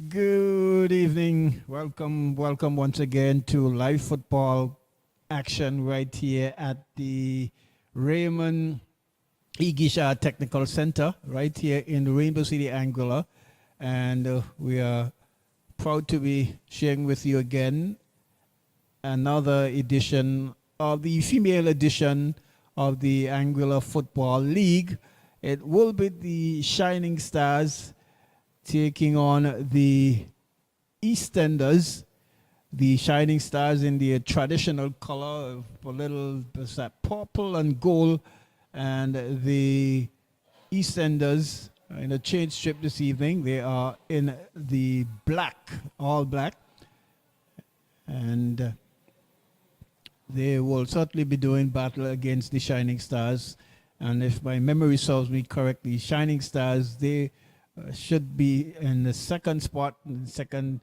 Good evening. Welcome once again to live football action right here at the Raymond Igisha Technical Center, right here in Rainbow City, Anguilla. And we are proud to be sharing with you again another edition of the female edition of the Anguilla Football League. It will be the Shining Stars taking on the EastEnders, the Shining Stars in their traditional color of a little purple and gold, and the EastEnders in a change strip this evening. They are in the black, all black, and they will certainly be doing battle against the Shining Stars. And if my memory serves me correctly, Shining Stars, they should be in the second spot, in second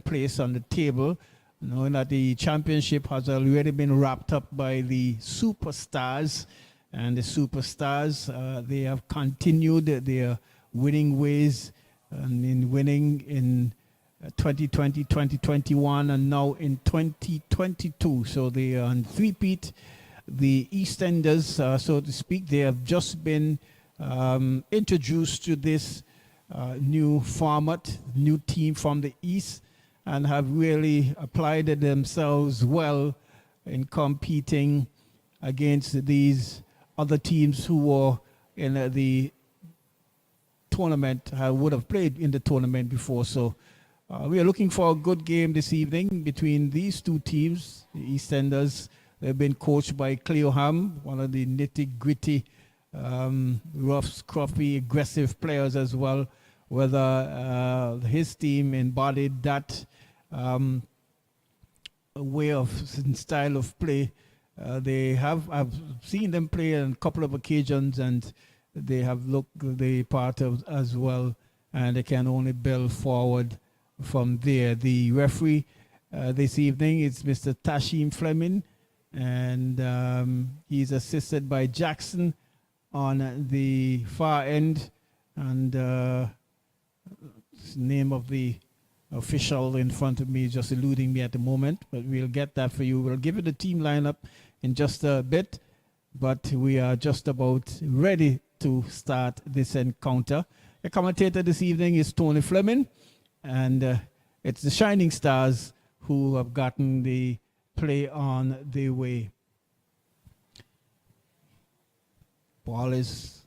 place on the table, knowing that the championship has already been wrapped up by the Superstars, and the Superstars they have continued their winning ways, and in winning in 2020, 2021, and now in 2022. So they are on three-peat. The EastEnders, so to speak, they have just been introduced to this new format, new team from the East, and have really applied themselves well in competing against these other teams who were in the tournament, would have played in the tournament before. So we are looking for a good game this evening between these two teams. The EastEnders, they've been coached by Cleo Ham, one of the nitty-gritty rough, scruffy, aggressive players as well. Whether his team embodied that way of style of play, I've seen them play on a couple of occasions, and they have looked the part of as well, and they can only build forward from there. The referee this evening is Mr. Tashim Fleming, and he's assisted by Jackson on the far end, and name of the official in front of me is just eluding me at the moment, but we'll get that for you. We'll give you the team lineup in just a bit, but we are just about ready to start this encounter. The commentator this evening is Tony Fleming, and it's the Shining Stars who have gotten the play on their way. Ball is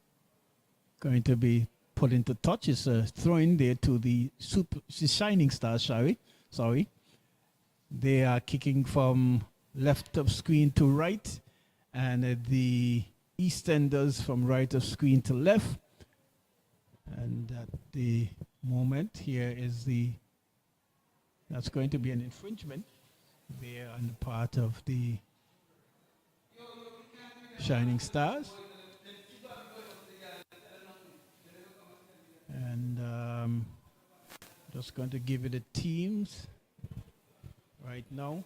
going to be put into touch. It's thrown there to the Shining Stars. Sorry. They are kicking from left of screen to right, and the EastEnders from right of screen to left. And at the moment here is that's going to be an infringement there on the part of the Shining Stars. And just going to give you the teams right now.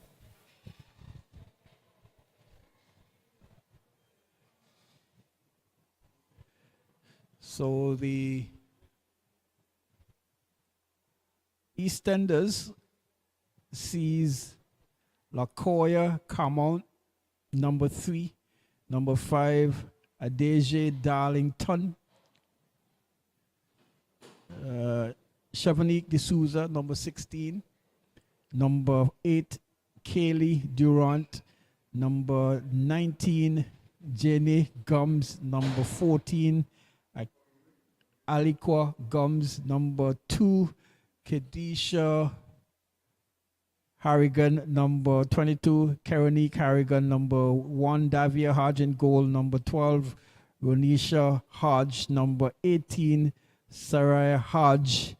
So the EastEnders sees Lakoya Camount, number 3, number 5, Adeje Darlington, Shavanique D'Souza, number 16, number 8, Kaylee Durant, number 19, Jenny Gums, number 14, Aliqua Gums, number 2, Kedisha Harrigan, number 22, Karonique Harrigan, number 1, Davia Hodge in goal, number 12, Ronisha Hodge, number 18, Saraya Hodge,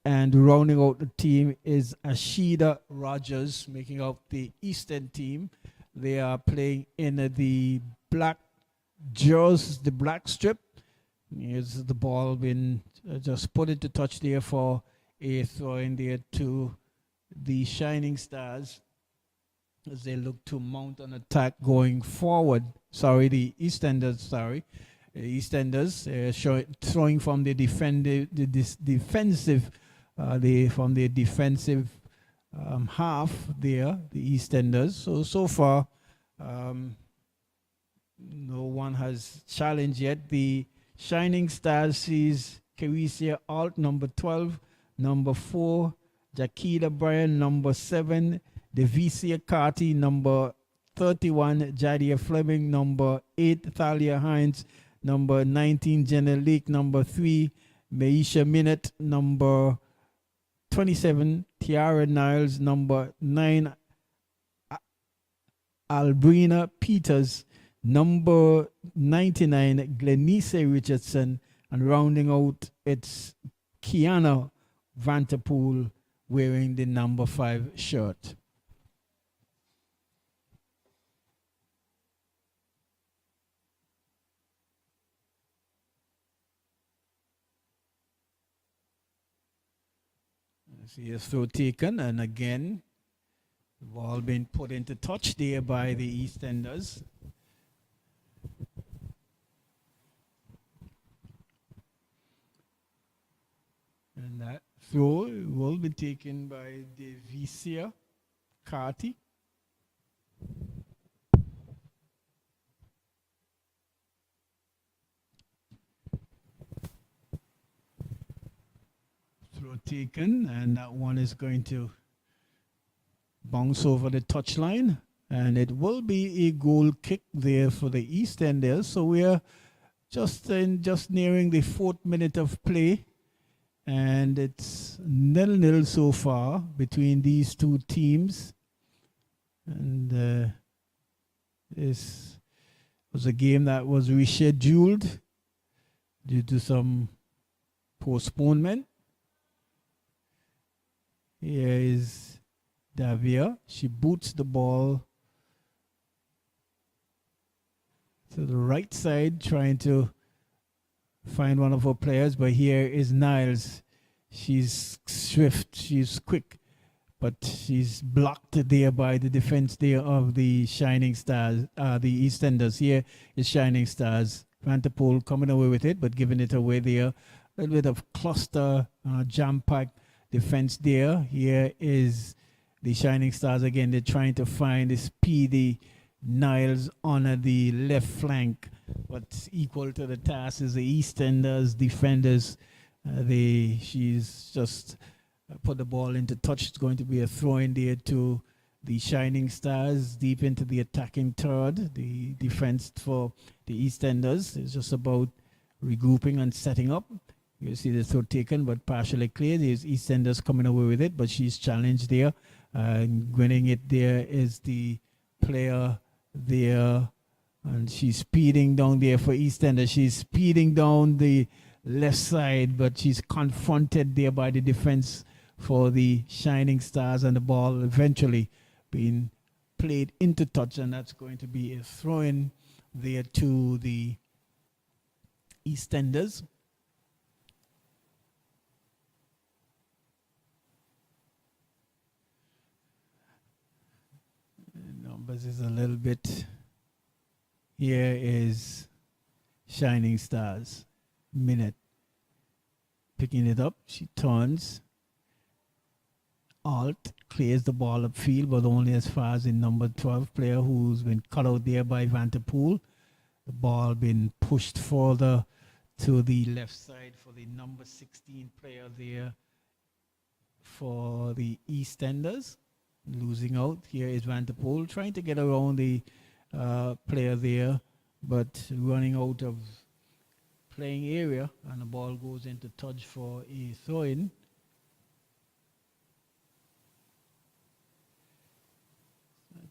and rounding out the team is Ashida Rogers, making up the Eastern team. They are playing in the black jerseys, the black strip. Here's the ball been just put into touch there for a throw in there to the Shining Stars as they look to mount an attack going forward. The EastEnders, EastEnders throwing from the defensive, from the defensive half there, the EastEnders. So far, no one has challenged yet. The Shining Stars sees Carisia Alt, number 12, number 4, Jakila Bryan, number 7, Devicia Carty, number 31, Jadia Fleming, number 8, Thalia Hines, number 19, Jenna Lake, number 3, Maisha Minute, number 27, Tiara Niles, number 9, Albrina Peters, number 99, Glenice Richardson, and rounding out it's Kiana Vanderpool wearing the number 5 shirt. See a throw taken, and again, the ball being put into touch there by the EastEnders. And that throw will be taken by Devicia Carty. Throw taken, and that one is going to bounce over the touchline, and it will be a goal kick there for the EastEnders. So we are just nearing the 4th minute of play, and it's 0-0 so far between these two teams. And this was a game that was rescheduled due to some postponement. Here is Davia. She boots the ball to the right side, trying to find one of her players. But here is Niles. She's swift, she's quick, but she's blocked there by the defense there of the Shining Stars, the EastEnders. Here is Shining Stars. Vanderpool coming away with it, but giving it away there. A little bit of cluster, jam-packed defense there. Here is the Shining Stars again. They're trying to find the speedy Niles on the left flank, but equal to the task is the EastEnders defenders. She's just put the ball into touch. It's going to be a throw in there to the Shining Stars deep into the attacking third. The defense for the EastEnders is just about regrouping and setting up. You see the throw taken, but partially clear. There's EastEnders coming away with it, but she's challenged there. Winning it there is the player there, and she's speeding down there for EastEnders. She's speeding down the left side, but she's confronted there by the defense for the Shining Stars, and the ball eventually being played into touch, and that's going to be a throw-in there to the EastEnders. Numbers is a little bit. Here is Shining Stars. Minute. Picking it up. She turns. Alt clears the ball upfield, but only as far as the number 12 player who's been cut out there by Vanderpool. The ball been pushed further to the left side for the number 16 player there for the EastEnders. Losing out. Here is Vanderpool trying to get around the player there, but running out of playing area, and the ball goes into touch for a throw-in.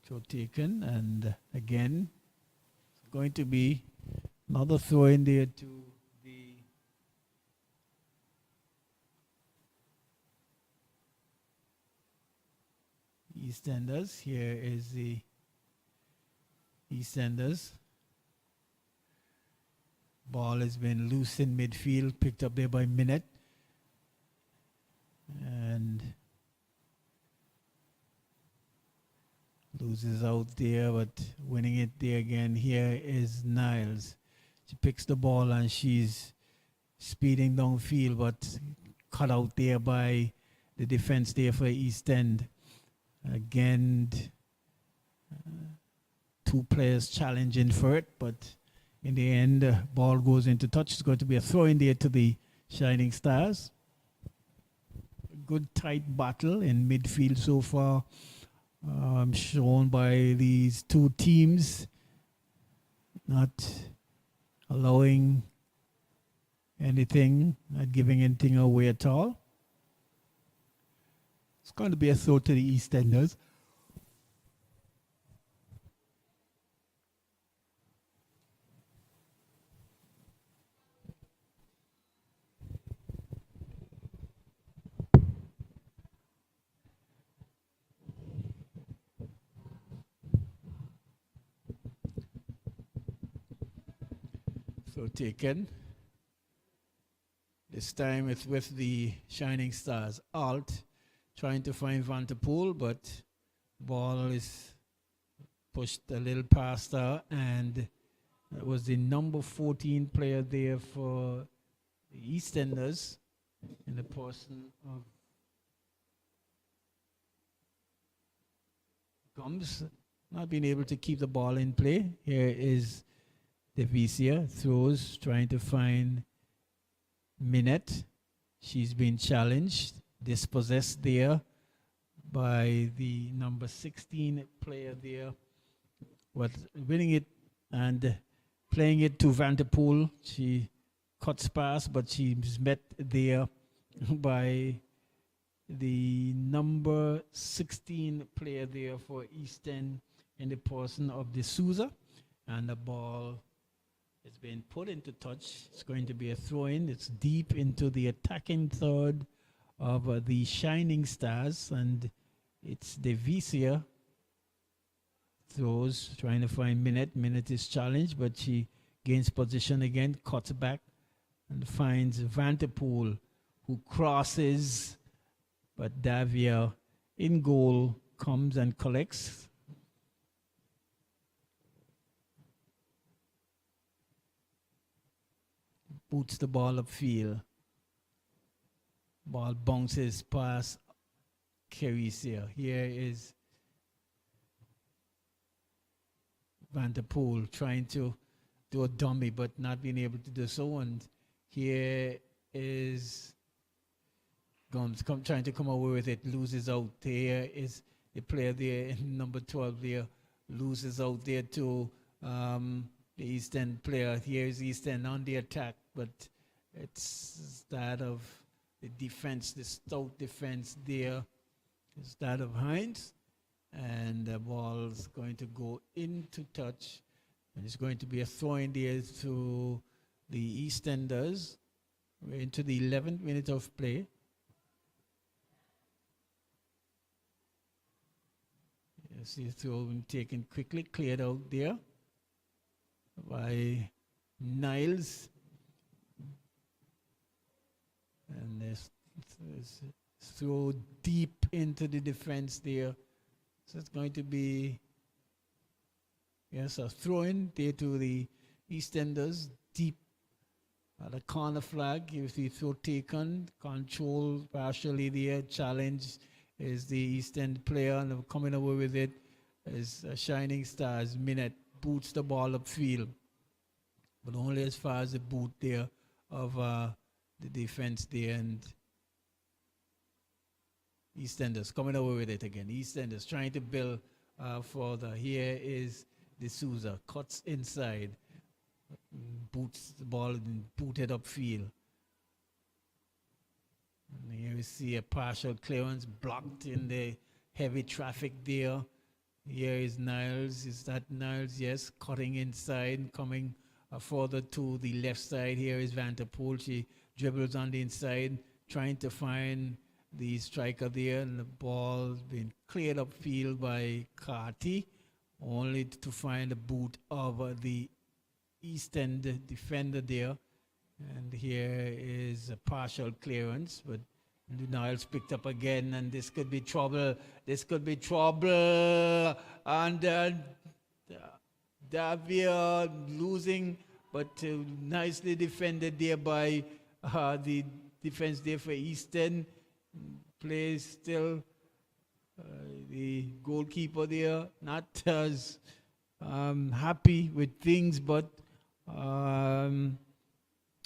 Throw taken, and again, it's going to be another throw-in there to the EastEnders. Here is the EastEnders. Ball has been loose in midfield, picked up there by Minute. And loses out there, but winning it there again. Here is Niles. She picks the ball and she's speeding downfield, but cut out there by the defense there for East End. Again, two players challenging for it, but in the end, ball goes into touch. It's going to be a throw in there to the Shining Stars. Good tight battle in midfield so far, shown by these two teams, not allowing anything, not giving anything away at all. It's going to be a throw to the EastEnders. So taken. This time it's with the Shining Stars. Alt trying to find Vanderpool, but ball is pushed a little past her, and it was the number 14 player there for the EastEnders in the person of Gums, not being able to keep the ball in play. Here is Devicia, throws, trying to find Minette. She's been challenged, dispossessed there by the number 16 player there, was winning it and playing it to Vanderpool. She cuts past, but she's met there by the number 16 player there for East End in the person of D'Souza, and the ball has been put into touch. It's going to be a throw-in. It's deep into the attacking third of the Shining Stars, and it's Devicia throws, trying to find Minette. Minette is challenged, but she gains position again, cuts back, and finds Vanderpool, who crosses, but Davia in goal comes and collects. Boots the ball upfield. Ball bounces past Carisia. Here is Vanderpool trying to do a dummy, but not being able to do so. And here is Gums trying to come away with it, loses out. Here is the player there, number 12 there, loses out there to the East End player. Here is East End on the attack, but it's that of the defense, the stout defense there. It's that of Hines, and the ball's going to go into touch, and it's going to be a throw in there to the EastEnders. We're into the 11th minute of play. You see the throw being taken quickly, cleared out there by Niles, and this throw deep into the defense there. So it's going to be, yes, a throw in there to the EastEnders, deep at the corner flag. If the throw taken, control partially there, challenge is the East End player, and coming away with it is Shining Stars. Minette boots the ball upfield, but only as far as the boot there of the defense there, and EastEnders coming away with it again. EastEnders trying to build further. Here is D'Souza, cuts inside, boots the ball and booted upfield. And here we see a partial clearance blocked in the heavy traffic there. Here is Niles. Is that Niles? Yes, cutting inside, coming further to the left side. Here is Vanderpool. She dribbles on the inside, trying to find the striker there, and the ball's been cleared upfield by Carty, only to find the boot of the East End defender there. And here is a partial clearance, but Niles picked up again, and this could be trouble. This could be trouble. And Davia losing but nicely defended there by the defense there for Eastern. Plays still. The goalkeeper there not as happy with things, but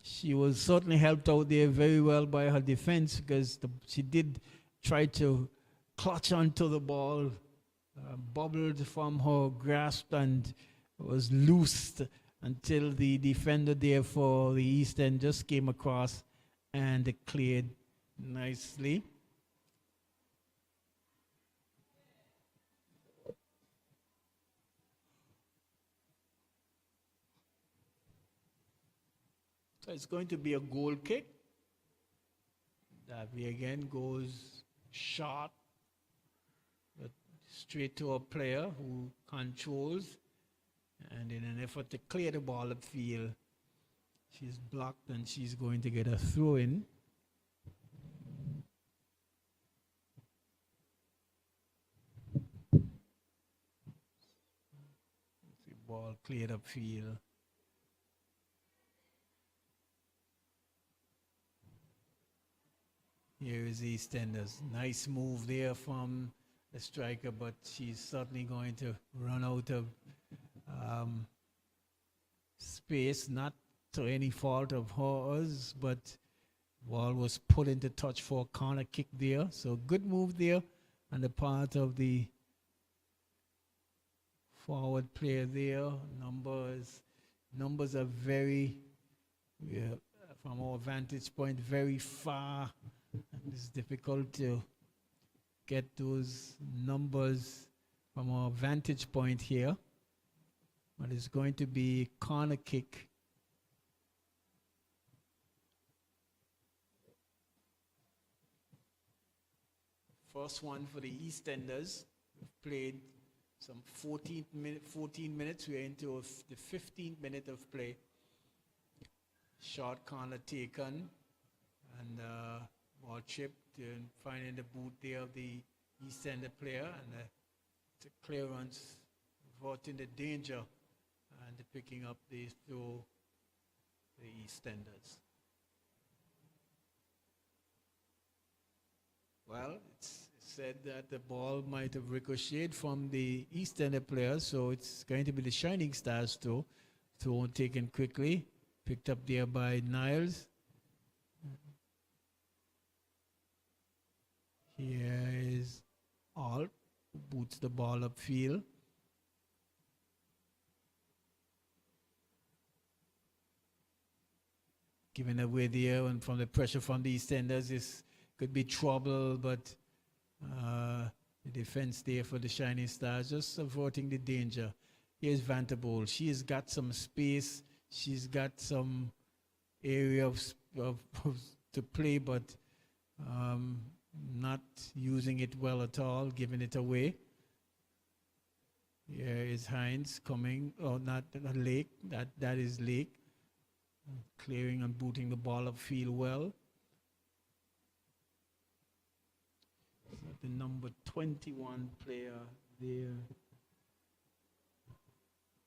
she was certainly helped out there very well by her defense, because she did try to clutch onto the ball, bubbled from her grasp and was loosed until the defender there for the East End just came across and cleared nicely. So it's going to be a goal kick. That way again goes short, but straight to a player who controls. And in an effort to clear the ball upfield, she's blocked and she's going to get a throw in. The ball cleared upfield. Here is EastEnders. Nice move there from the striker, but she's certainly going to run out of space, not to any fault of hers, but ball was put into touch for a corner kick there. So good move there on the part of the forward player there. Numbers are very, from our vantage point, very far. It's difficult to get those numbers from our vantage point here. But it's going to be corner kick. First one for the EastEnders. We've played some 14 minutes. We're into the 15th minute of play. Short corner taken. And ball chipped and finding the boot there of the EastEnder player. And the clearance averting the danger and picking up the throw the EastEnders. Well, it's said that the ball might have ricocheted from the EastEnder player, so it's going to be the Shining Stars too. Throw taken quickly, picked up there by Niles. Here is Alt, who boots the ball upfield. Given away there, and from the pressure from the EastEnders, this could be trouble, but the defense there for the Shining Stars just averting the danger. Here's Vanderpool. She's got some space. She's got some area to play, but not using it well at all, giving it away. Here is Hines coming. Oh, not Lake. That is Lake. Clearing and booting the ball upfield well. The number 21 player there.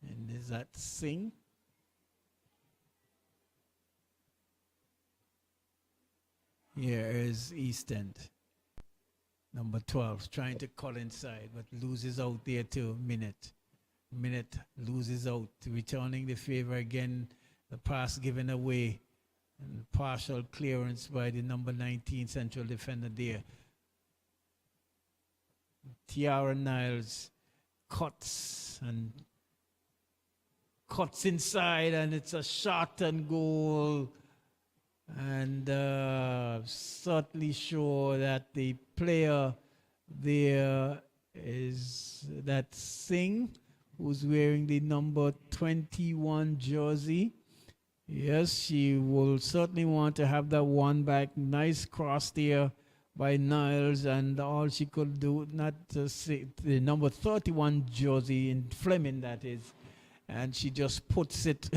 And is that Singh? Here is East End. Number 12, trying to cut inside, but loses out there to Minute. Minute loses out, returning the favor again. The pass given away. And partial clearance by the number 19 central defender there. Tiara Niles cuts inside, and it's a shot and goal. And certainly sure that the player there is that Singh, who's wearing the number 21 jersey. Yes, she will certainly want to have that one back. Nice cross there by Niles, and all she could do, not to see the number 31 jersey in Fleming, that is, and she just puts it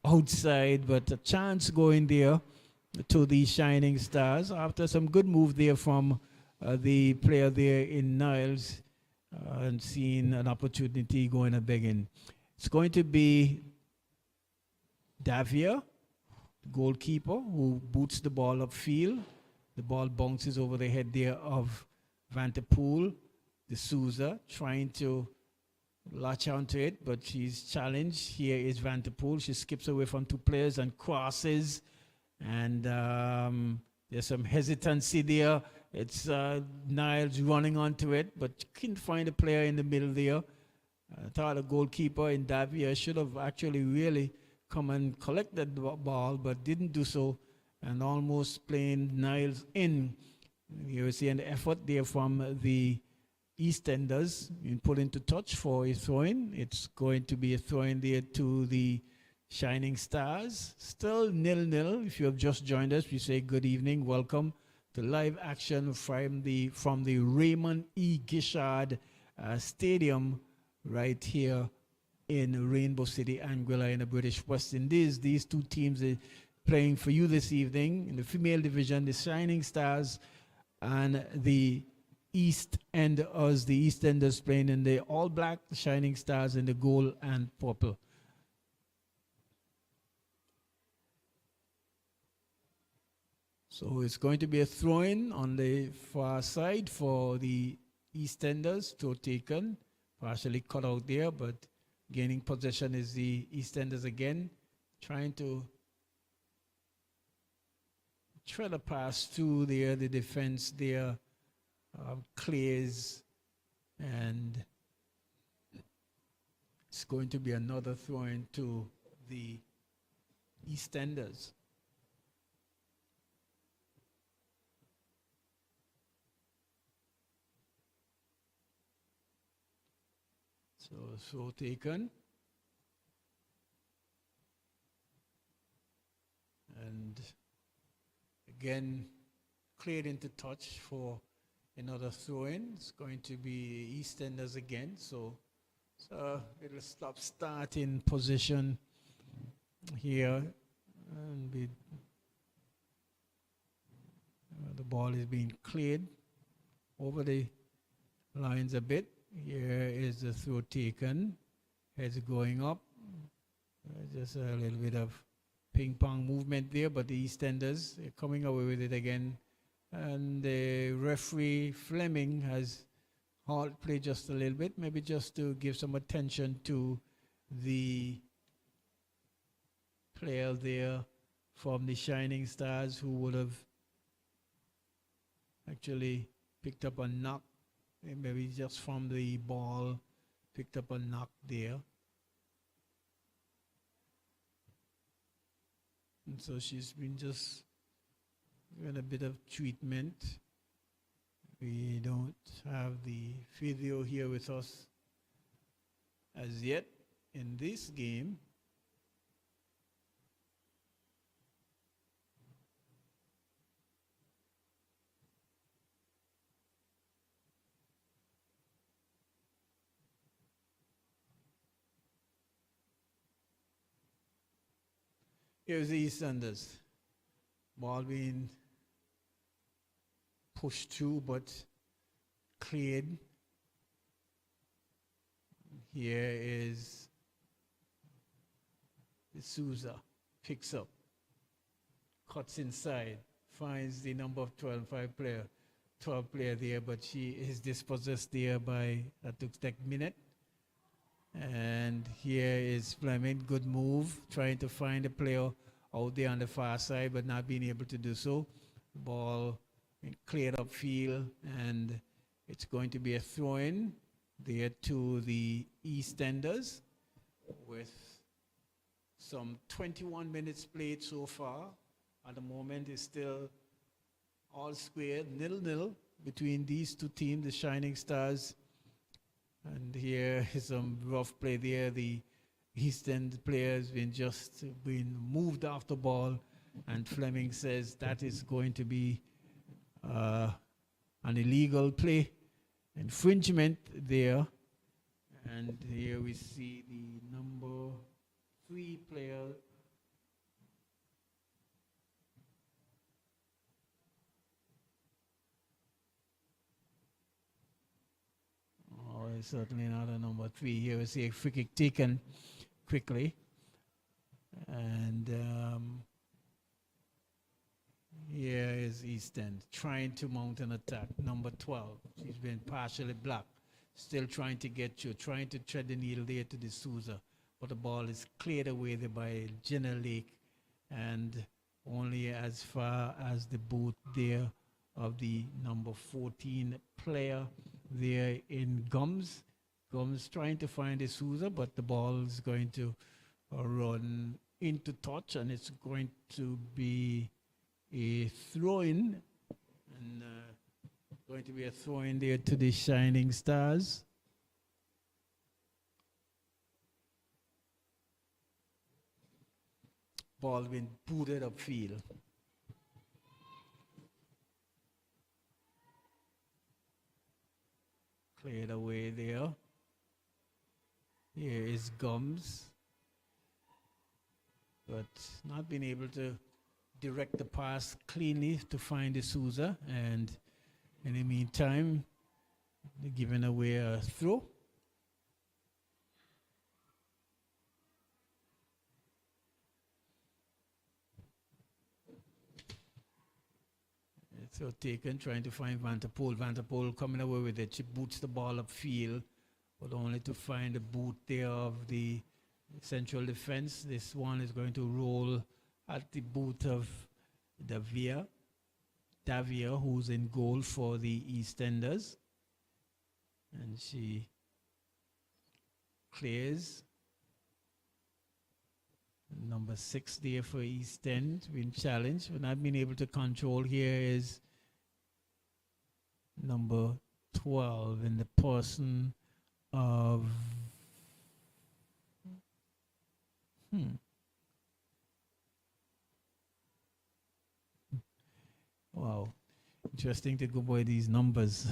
outside, but a chance going there to the Shining Stars after some good move there from the player there in Niles, and seeing an opportunity going a begging. It's going to be Davia, goalkeeper, who boots the ball upfield. The ball bounces over the head there of Vanderpool. De Souza trying to latch onto it, but she's challenged. Here is Vanderpool. She skips away from two players and crosses. And there's some hesitancy there. It's Niles running onto it, but couldn't find a player in the middle there. I thought the goalkeeper in Davia should have actually really come and collected the ball, but didn't do so, and almost playing Niles in. You see an effort there from the EastEnders being put into touch for a throw-in. It's going to be a throw-in there to the Shining Stars. Still 0-0. If you have just joined us, we say good evening. Welcome to live action from the Raymond E. Gishard Stadium right here in Rainbow City, Anguilla in the British West Indies. These two teams are playing for you this evening. In the female division, the Shining Stars and the EastEnders. The EastEnders playing in the all black, the Shining Stars in the gold and purple. So it's going to be a throw-in on the far side for the EastEnders. Throw taken, partially cut out there, but gaining possession is the EastEnders again, trying to try to pass through there, the defense there clears, and it's going to be another throw-in to the EastEnders. So taken. And again, cleared into touch for another throw-in. It's going to be EastEnders again. So it'll start in position here. And the ball is being cleared over the lines a bit. Here is the throw taken. Heads going up. Just a little bit of ping-pong movement there, but the EastEnders are coming away with it again. And the referee, Fleming, has halt play just a little bit, maybe just to give some attention to the player there from the Shining Stars who would have actually picked up a knock. Maybe just from the ball, picked up a knock there. And so she's been just given a bit of treatment. We don't have the physio here with us as yet in this game. Here's the EastEnders. Ball being pushed through but cleared. Here is De Souza. Picks up. Cuts inside. Finds the number of 12 player there, but she is dispossessed there by, that took a minute. And here is Fleming, good move, trying to find a player out there on the far side, but not being able to do so. Ball cleared up field, and it's going to be a throw-in there to the EastEnders with some 21 minutes played so far. At the moment, it's still all squared, 0-0 between these two teams, the Shining Stars. And here is some rough play there. The EastEnd players been moved off the ball, and Fleming says that is going to be an illegal play, infringement there. And here we see the number 3 player. Certainly not a number 3. Here we see a free kick taken quickly. And here is East End trying to mount an attack. Number 12. She's been partially blocked. Still trying to get you, trying to thread the needle there to D'Souza. But the ball is cleared away there by Jenna Lake. And only as far as the boot there of the number 14 player there in Gums. Gums trying to find D'Souza, but the ball is going to run into touch, and it's going to be a throw-in, and going to be a throw-in there to the Shining Stars. Ball been booted upfield. Cleared away there. Here is Gums, but not being able to direct the pass cleanly to find D'Souza, and in the meantime, they're giving away a throw. So taken, trying to find Vanderpool. Vanderpool coming away with it. She boots the ball upfield, but only to find the boot there of the central defense. This one is going to roll at the boot of Davia, who's in goal for the EastEnders. And she clears. Number 6 there for East End, being challenged. But not being able to control here is number 12 in the person of wow, interesting to go by these numbers.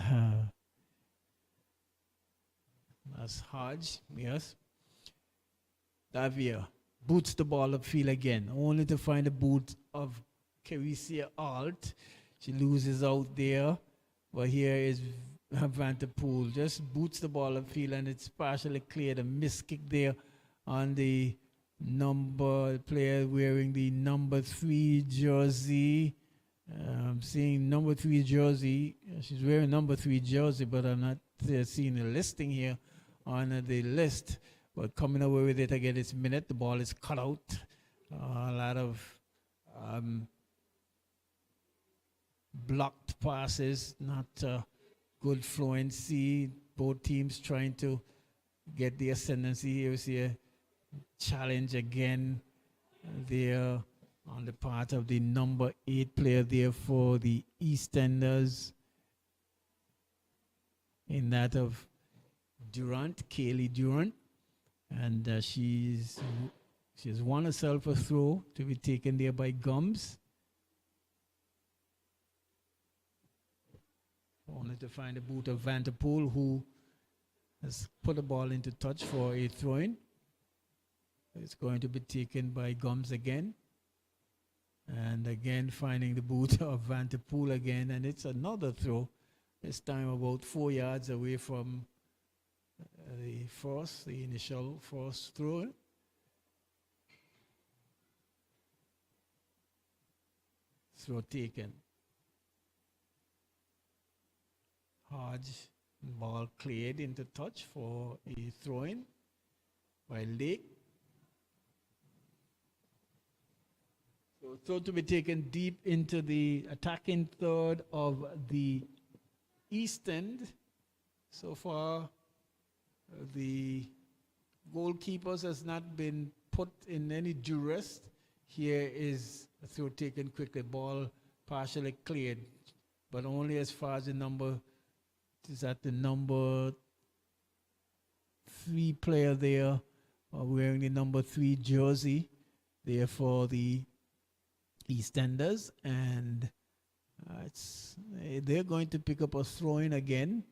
That's Hodge, yes. Davia boots the ball upfield again, only to find the boot of Carisia Alt. She loses out there, but here is Vanderpool. Just boots the ball upfield, and it's partially cleared. A miss kick there on the player wearing the number 3 jersey. I'm seeing number 3 jersey. She's wearing number 3 jersey, but I'm not seeing a listing here on the list. But coming away with it again, it's minute. The ball is cut out. A lot of blocked passes, not good fluency. Both teams trying to get the ascendancy. Here we see a challenge again there on the part of the number 8 player there for the EastEnders. In that of Durant, Kaylee Durant. And she has won herself a throw to be taken there by Gums. Only to find the boot of Vanderpool, who has put the ball into touch for a throw-in. It's going to be taken by Gums again. And again finding the boot of Vanderpool again. And it's another throw. This time about 4 yards away from the initial first throw. Throw taken. Hodge, ball cleared into touch for a throw-in by Lake. So throw to be taken deep into the attacking third of the East End. So far, the goalkeepers has not been put in any duress. Here is a throw taken quickly. Ball partially cleared, but only as far as the number is at the number 3 player there, wearing the number 3 jersey there for the EastEnders, and they're going to pick up a throw-in again.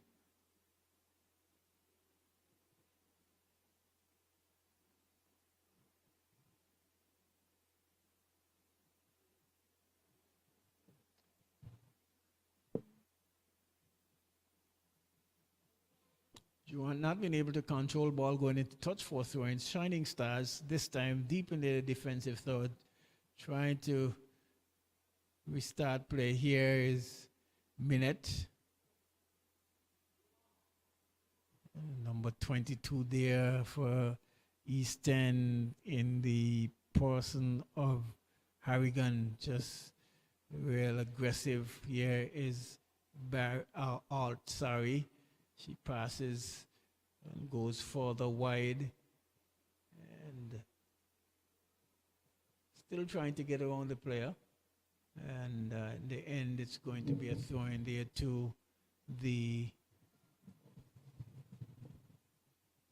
Durant not being able to control ball going into touch for throwing. Shining Stars this time deep in the defensive third, trying to restart play. Here is Minute, number 22 there for East End in the person of Harrigan, just real aggressive. Here is Alt, sorry. She passes and goes further wide and still trying to get around the player. And in the end, it's going to be a throw in there to the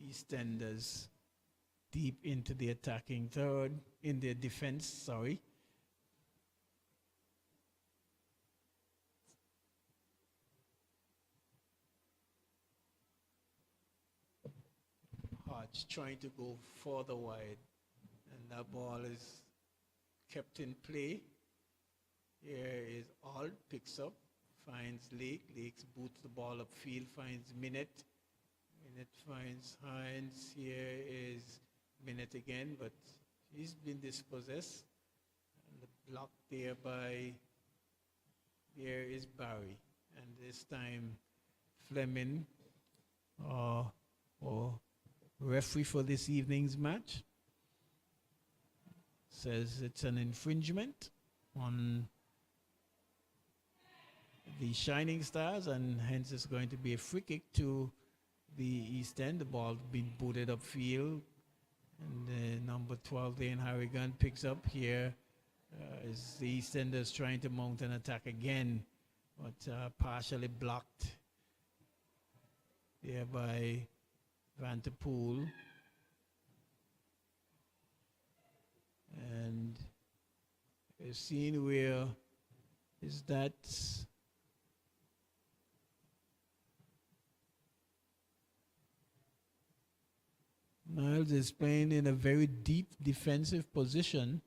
EastEnders deep into the attacking third, in their defense, sorry. Hodge trying to go further wide, and that ball is kept in play. Here is Alt, picks up, finds Lake. Lake boots the ball upfield, finds Minute. Minute finds Hines. Here is Minute again, but he's been dispossessed. And the block there by, here is Barry. And this time Fleming, or referee for this evening's match, says it's an infringement on the Shining Stars, and hence it's going to be a free kick to the East End. The ball being booted upfield, and number 12 there in Harrigan picks up. Here is the East Enders trying to mount an attack again, but partially blocked there by Vanderpool. And a scene where is that Niles is playing in a very deep defensive position.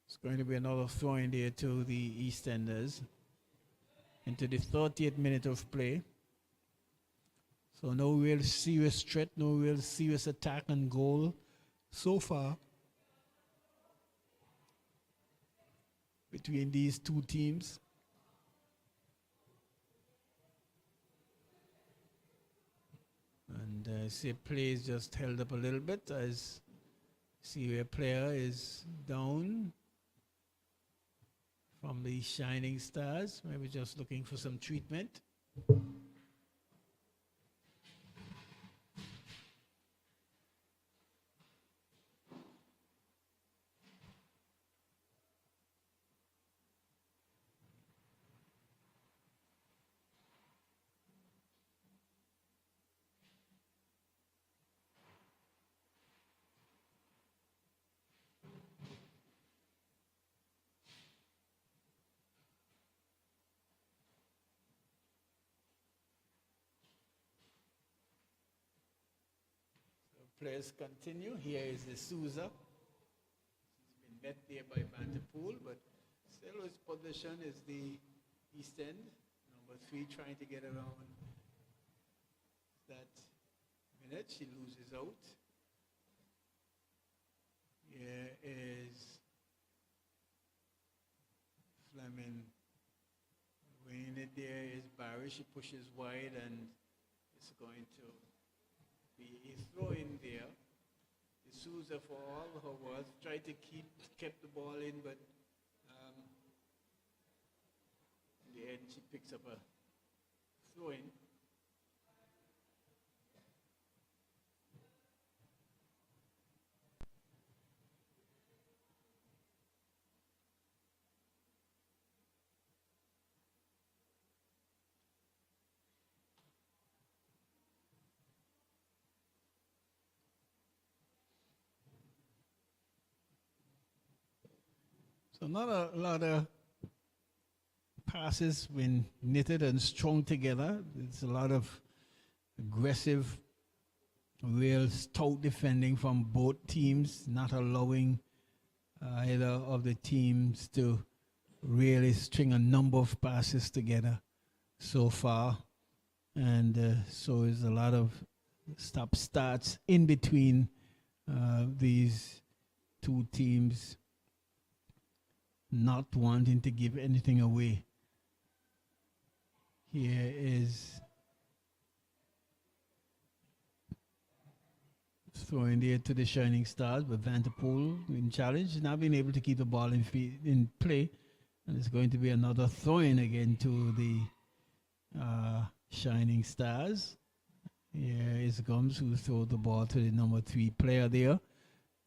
It's going to be another throw in there to the EastEnders into the 30th minute of play. So no real serious threat, no real serious attack and goal so far between these two teams. And see, play is just held up a little bit as see a player is down from the Shining Stars, maybe just looking for some treatment. Players continue. Here is the Souza. He's been met there by Vanderpool, but still his position is the East End. Number 3 trying to get around that Minute. She loses out. Here is Fleming. Winning it there is Barry. She pushes wide and it's going to be a throw in there. The Souza, for all her worth, tried to kept the ball in, but in the end she picks up a throw in. So not a lot of passes when knitted and strung together. It's a lot of aggressive real stout defending from both teams, not allowing either of the teams to really string a number of passes together so far. And so there's a lot of stop starts in between these two teams, not wanting to give anything away. Here is throwing there to the Shining Stars, but Vanderpool in challenge, not being able to keep the ball in play. And it's going to be another throw-in again to the Shining Stars. Here is Gums, who throw the ball to the number 3 player there.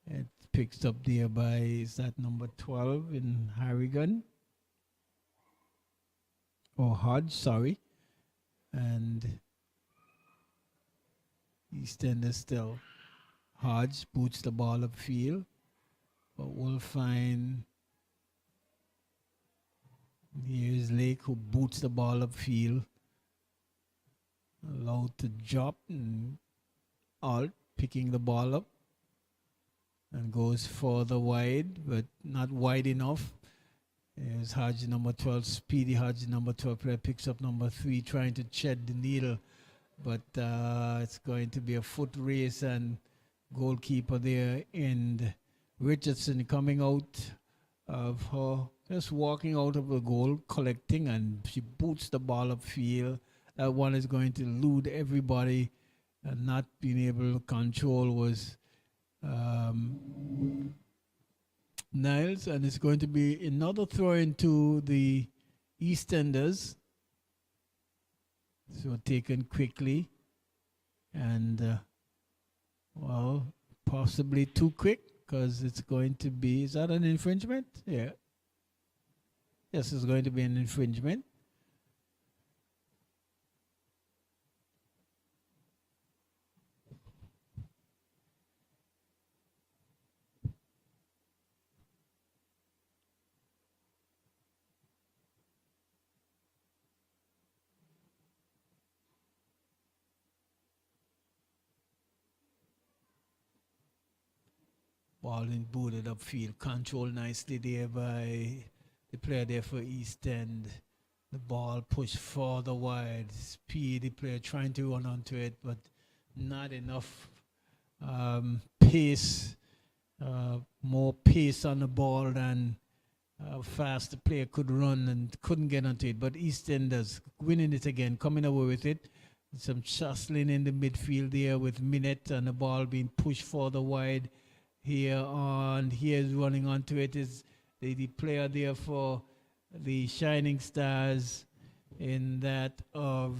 It picks up there by, is that number 12 in Harrigan? Or Hodge, sorry. And EastEnders still. Hodge boots the ball upfield, but we'll find here's Lake, who boots the ball upfield, allowed to drop, and Alt picking the ball up and goes further wide, but not wide enough. There's Hodge, number 12, Speedy Hodge, number 12 player, picks up number 3, trying to shed the needle, but it's going to be a foot race, and goalkeeper there, and Richardson coming out of her, just walking out of the goal, collecting, and she boots the ball upfield. That one is going to elude everybody, and not being able to control was Niles, and it's going to be another throw into the EastEnders. So taken quickly, and well, possibly too quick, because it's going to be, is that an infringement? Yeah. Yes, it's going to be an infringement. Ball in booted upfield, controlled nicely there by the player there for East End. The ball pushed further wide. Speedy player trying to run onto it, but not enough pace, more pace on the ball than fast the player could run, and couldn't get onto it. But EastEnders winning it again, coming away with it. Some jostling in the midfield there with Minette, and the ball being pushed further wide. Here's running onto it is the player there for the Shining Stars, in that of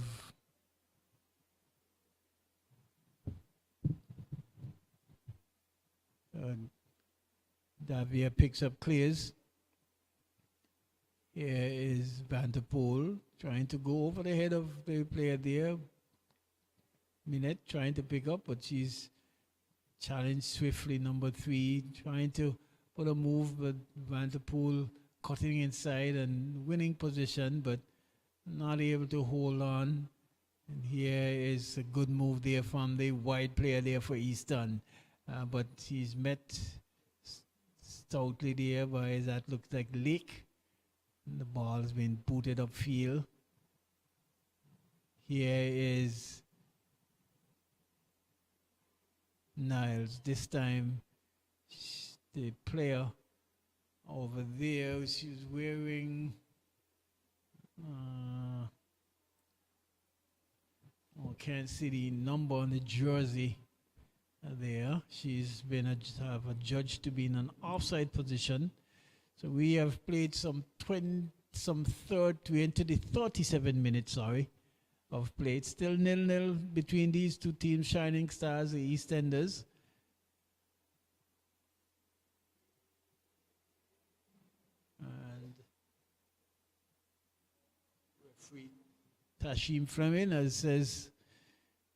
Davia picks up clears. Here is Vanderpool trying to go over the head of the player there. Minette trying to pick up, but she's challenged swiftly. Number 3 trying to put a move, but Vanderpool cutting inside and winning position, but not able to hold on. And here is a good move there from the wide player there for Eastern, but he's met stoutly there by, that looks like Lake. And the ball has been booted upfield. Here is Niles. This time the player over there, she's wearing can't see the number on the jersey there. She's been adjudged to be in an offside position. So we have played some 20 into the 37 minutes, of play. It's still 0-0 between these two teams, Shining Stars and EastEnders. And referee Tashim Fleming says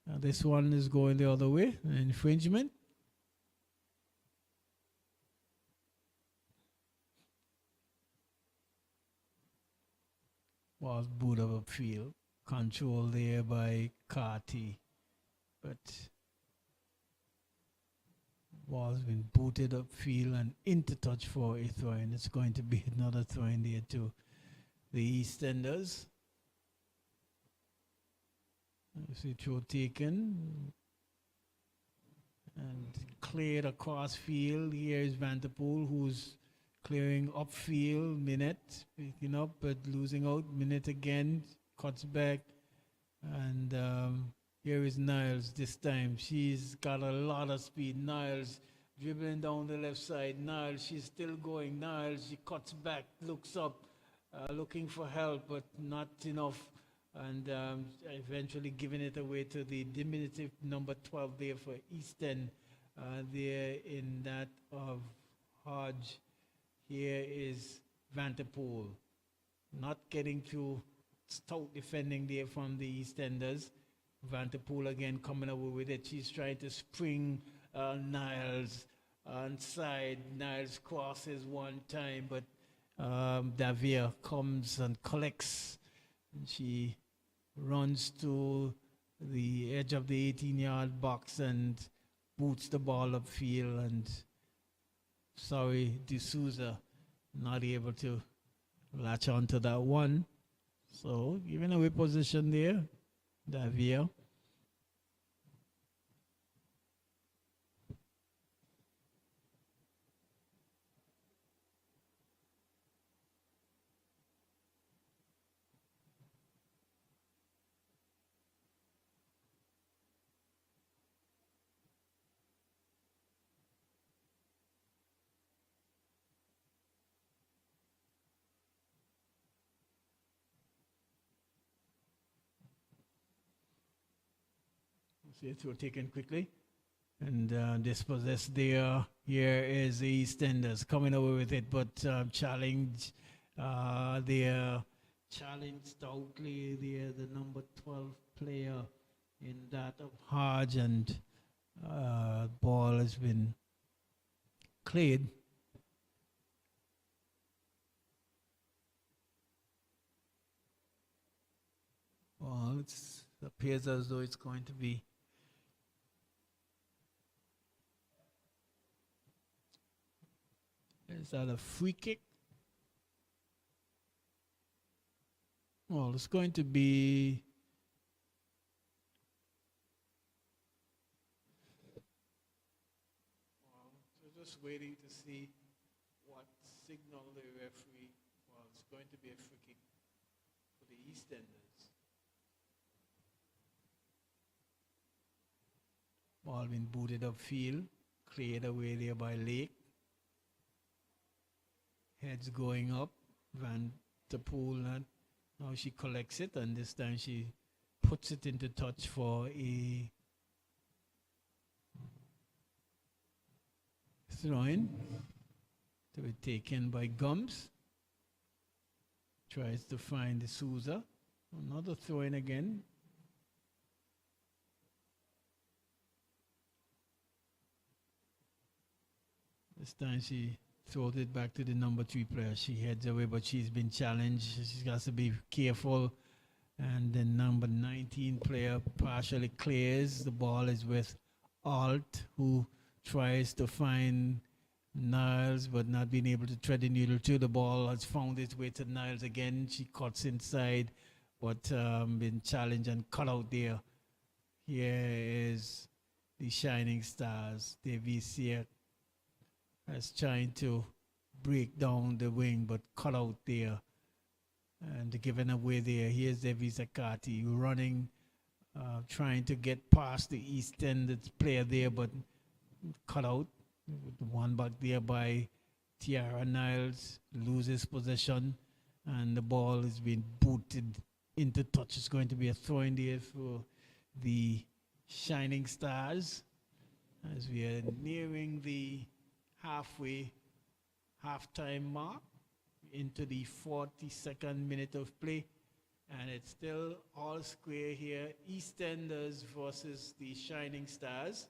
this one is going the other way, an infringement. Was booed up upfield. Control there by Carty. But Ball's been booted upfield and into touch for a throw, and it's going to be another throw in there to the EastEnders. See throw taken and cleared across field. Here is Vanderpool, who's clearing upfield. Minute picking up but losing out. Minute again, cuts back, and here is Niles this time. She's got a lot of speed. Niles dribbling down the left side. Niles, she's still going. Niles, she cuts back, looks up, looking for help, but not enough. And eventually giving it away to the diminutive number 12 there for Eastern. There in that of Hodge. Here is Vanderpool. Not getting through. Stout defending there from the EastEnders. Vanderpool again coming away with it. She's trying to spring Niles on side. Niles crosses one time, but Davia comes and collects. And she runs to the edge of the 18-yard box and boots the ball upfield. And sorry, D'Souza not able to latch onto that one. So giving away position there, Davia. See it through taken quickly. And dispossessed there. Here is the EastEnders coming away with it, but challenge there. Challenged stoutly there, the number 12 player in that of Hodge, and ball has been cleared. Well, it appears as though it's going to be is that a free kick? Well, it's going to be we're just waiting to see what signal the referee. Well, it's going to be a free kick for the EastEnders. Ball been booted upfield, cleared away there by Lake. Heads going up, Vanderpool, and now she collects it, and this time she puts it into touch for a throw-in to be taken by Gums. Tries to find D'Souza. Another throw-in again. This time she throws it back to the number 3 player. She heads away, but she's been challenged. She's got to be careful. And the number 19 player partially clears. The ball is with Alt, who tries to find Niles, but not being able to thread the needle to the ball. Has found its way to Niles again. She cuts inside, but been challenged and cut out there. Here is the Shining Stars. Davisia is trying to break down the wing, but cut out there and given away there. Here's Devisa Kati running, trying to get past the EastEnders player there, but cut out. One back there by Tiara Niles, loses possession, and the ball is being booted into touch. It's going to be a throw in there for the Shining Stars as we are nearing the halftime mark into the 42nd minute of play, and it's still all square here. EastEnders versus the Shining Stars.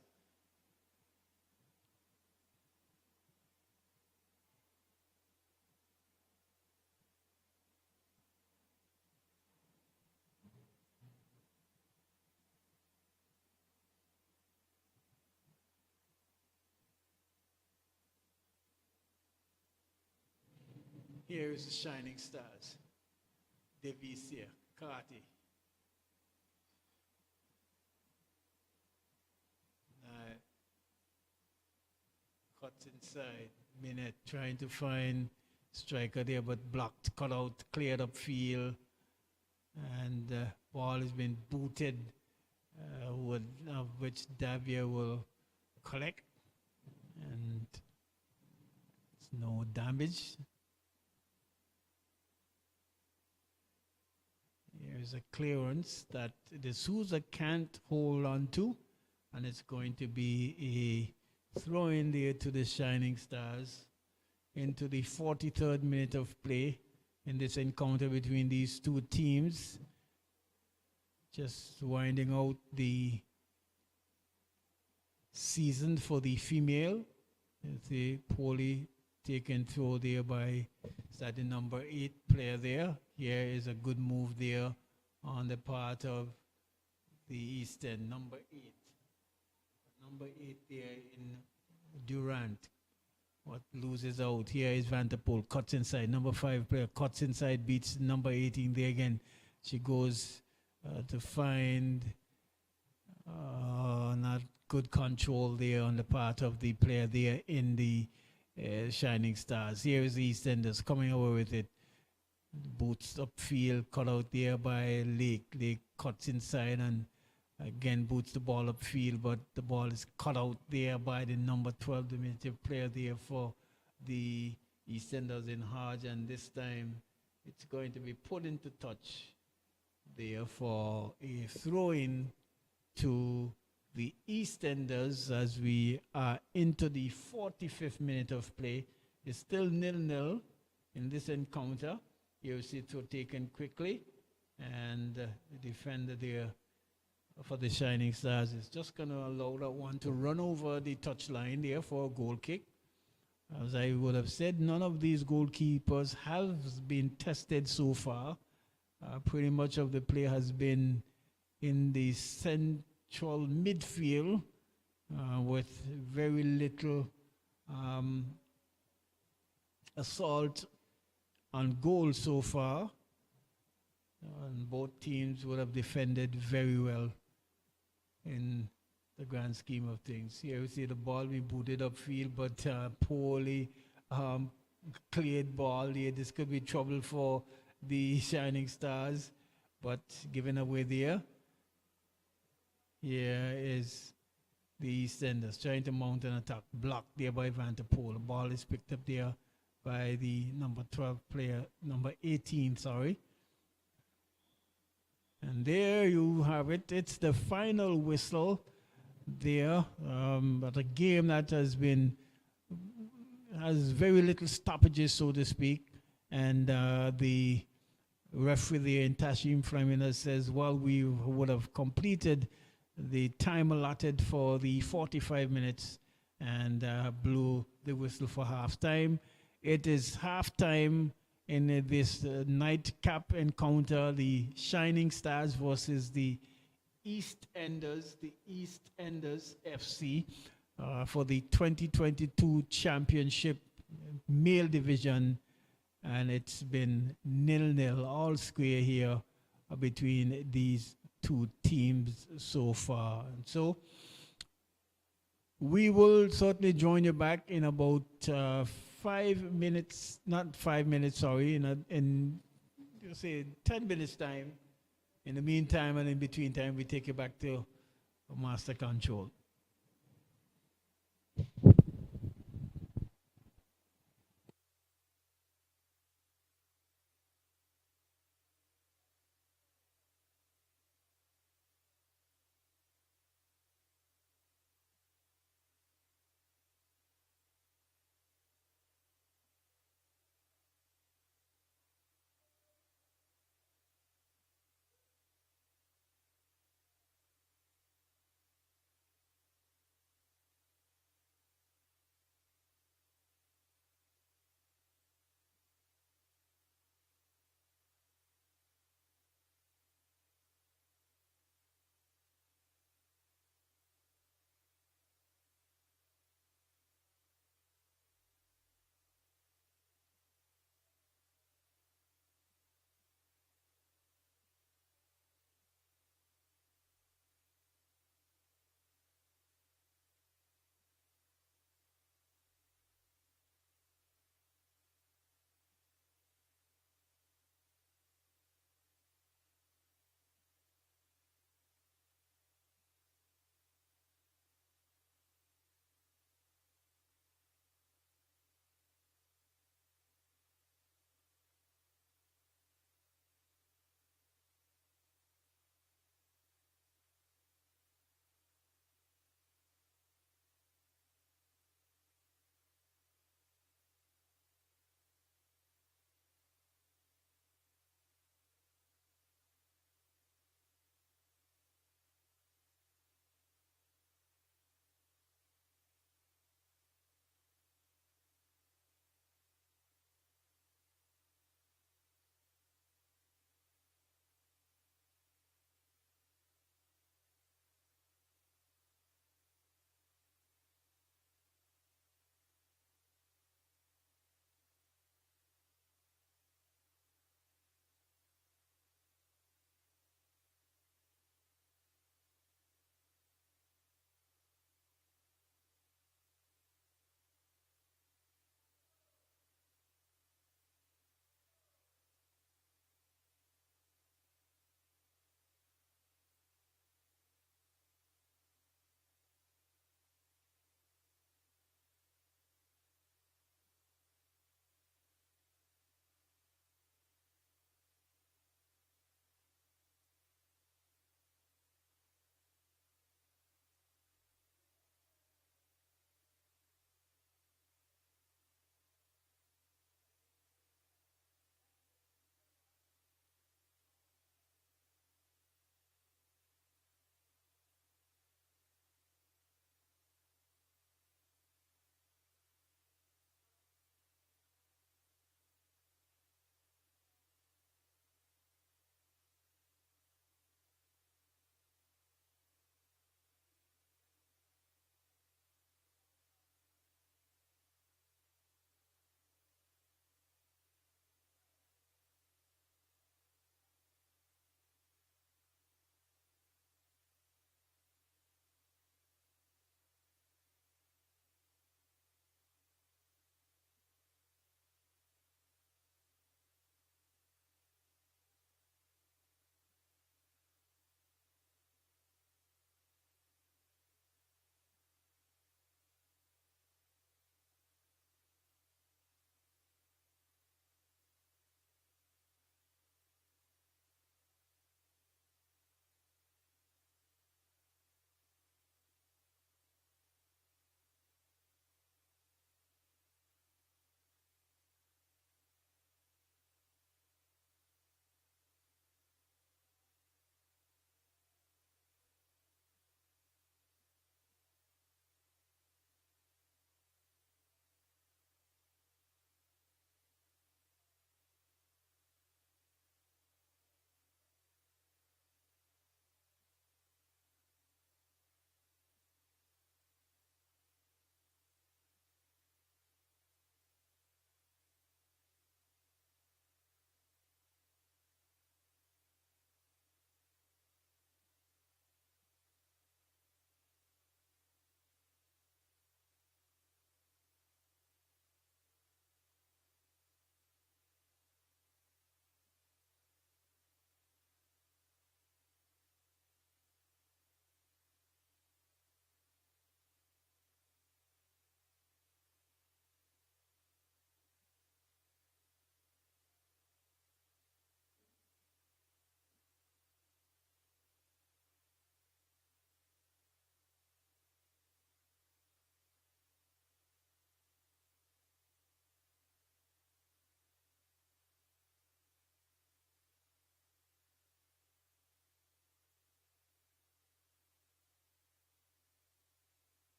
Here is the Shining Stars. Devisia, Carty. Cuts inside. Minute trying to find striker there, but blocked, cut out, cleared up field. And ball has been booted, which Davia will collect. And it's no damage. Here's a clearance that the Sousa can't hold on to, and it's going to be a throw in there to the Shining Stars into the 43rd minute of play in this encounter between these two teams. Just winding out the season for the female. It's a poorly taken throw there by starting number 8 player there. Here is a good move there on the part of the Eastern, number 8. Number 8 there in Durant. What loses out? Here is Vanderpool, cuts inside. Number 5 player cuts inside, beats number 18 there again. She goes to find not good control there on the part of the player there in the Shining Stars. Here is the EastEnders coming over with it. Boots upfield, cut out there by Lake. Lake cuts inside and again boots the ball upfield, but the ball is cut out there by the number 12 diminutive player there for the EastEnders in Hodge, and this time it's going to be put into touch there for a throw-in to the EastEnders as we are into the 45th minute of play. It's still 0-0 in this encounter. You see it taken quickly, and the defender there for the Shining Stars is just going to allow that one to run over the touchline there for a goal kick. As I would have said, none of these goalkeepers have been tested so far. Pretty much of the play has been in the central midfield with very little assault on goal so far. And both teams would have defended very well in the grand scheme of things. Here we see the ball being booted upfield, but poorly cleared ball here. This could be trouble for the Shining Stars, but given away there. Here is the EastEnders trying to mount an attack. Blocked there by Vanderpool. The ball is picked up there by the number 12 player, number 18, sorry. And there you have it. It's the final whistle there. But a game that has very little stoppages, so to speak. And the referee there in Tashim Flamina says, well, we would have completed the time allotted for the 45 minutes and blew the whistle for halftime. It is halftime in this nightcap encounter, the Shining Stars versus the EastEnders FC for the 2022 championship male division, and it's been 0-0, all square here between these two teams so far. And so we will certainly join you back in about 5 minutes, not 5 minutes, sorry, in say 10 minutes time. In the meantime and in between time, we take you back to master control.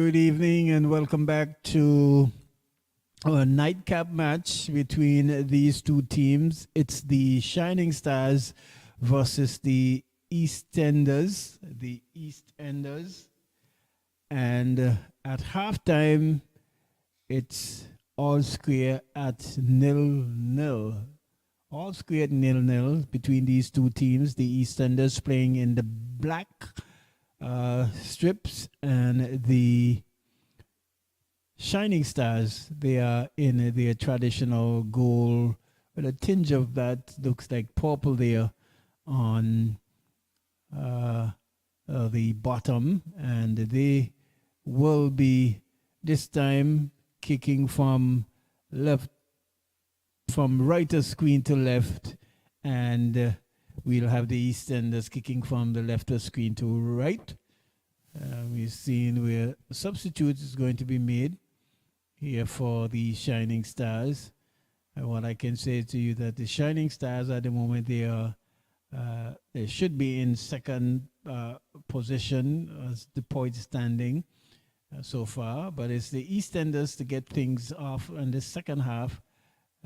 Good evening and welcome back to a nightcap match between these two teams. It's the Shining Stars versus the EastEnders. The EastEnders. And at halftime, it's all square at 0-0. All square at 0-0 between these two teams. The EastEnders playing in the black strips, and the Shining Stars, they are in their traditional gold with a tinge of that looks like purple there on the bottom, and they will be this time kicking from right of screen to left, and we'll have the EastEnders kicking from the left of screen to right. We've seen where a substitute is going to be made here for the Shining Stars. And what I can say to you that the Shining Stars at the moment, they should be in second position as the point standing so far, but it's the EastEnders to get things off in the second half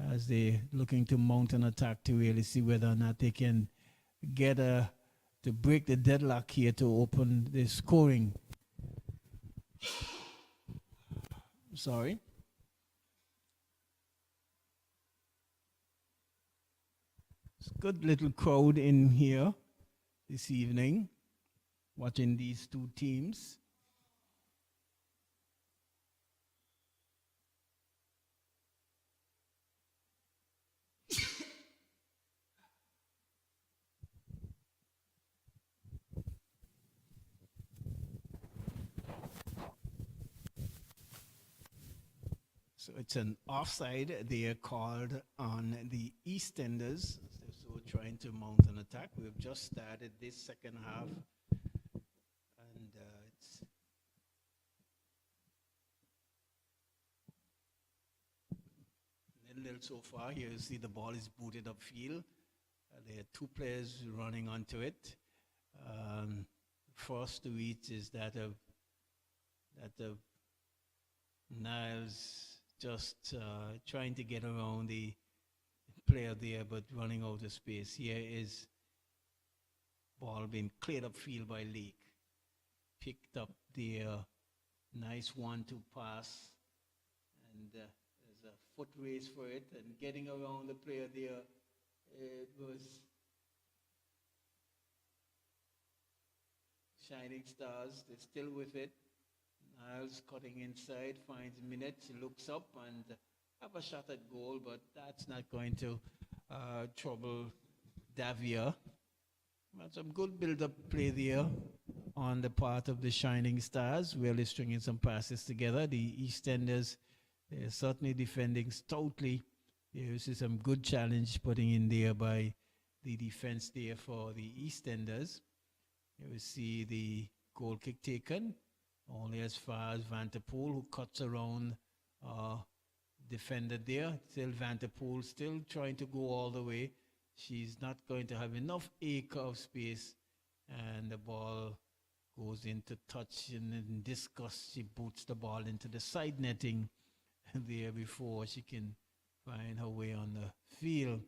as they're looking to mount an attack to really see whether or not they can get to break the deadlock here to open the scoring. Sorry. It's a good little crowd in here this evening watching these two teams. So it's an offside they are called on the EastEnders. So trying to mount an attack. We've just started this second half, and it's nil so far. Here you see the ball is booted upfield. There are two players running onto it. First to reach is that of Niles. Just trying to get around the player there, but running out of space. Here is ball being cleared upfield by Leak. Picked up the nice 1-2 pass, and there's a foot race for it, and getting around the player there. It was Shining Stars. They're still with it. Niles cutting inside, finds minutes, looks up and have a shot at goal, but that's not going to trouble Davia. But some good build-up play there on the part of the Shining Stars, really stringing some passes together. The EastEnders, they're certainly defending stoutly. You see some good challenge putting in there by the defense there for the EastEnders. You will see the goal kick taken only as far as Vanderpool, who cuts around defender there. Still Vanderpool still trying to go all the way. She's not going to have enough acre of space, and the ball goes into touch, and in disgust she boots the ball into the side netting there before she can find her way on the field.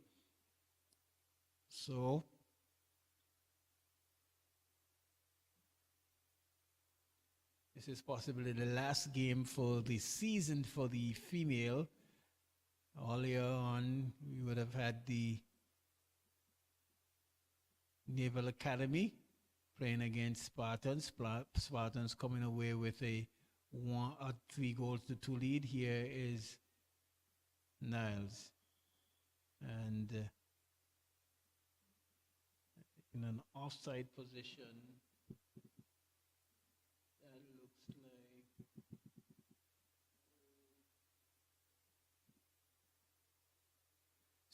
So this is possibly the last game for the season for the female. Earlier on, we would have had the Naval Academy playing against Spartans. Spartans coming away with a 3-2 lead. Here is Niles. And in an offside position.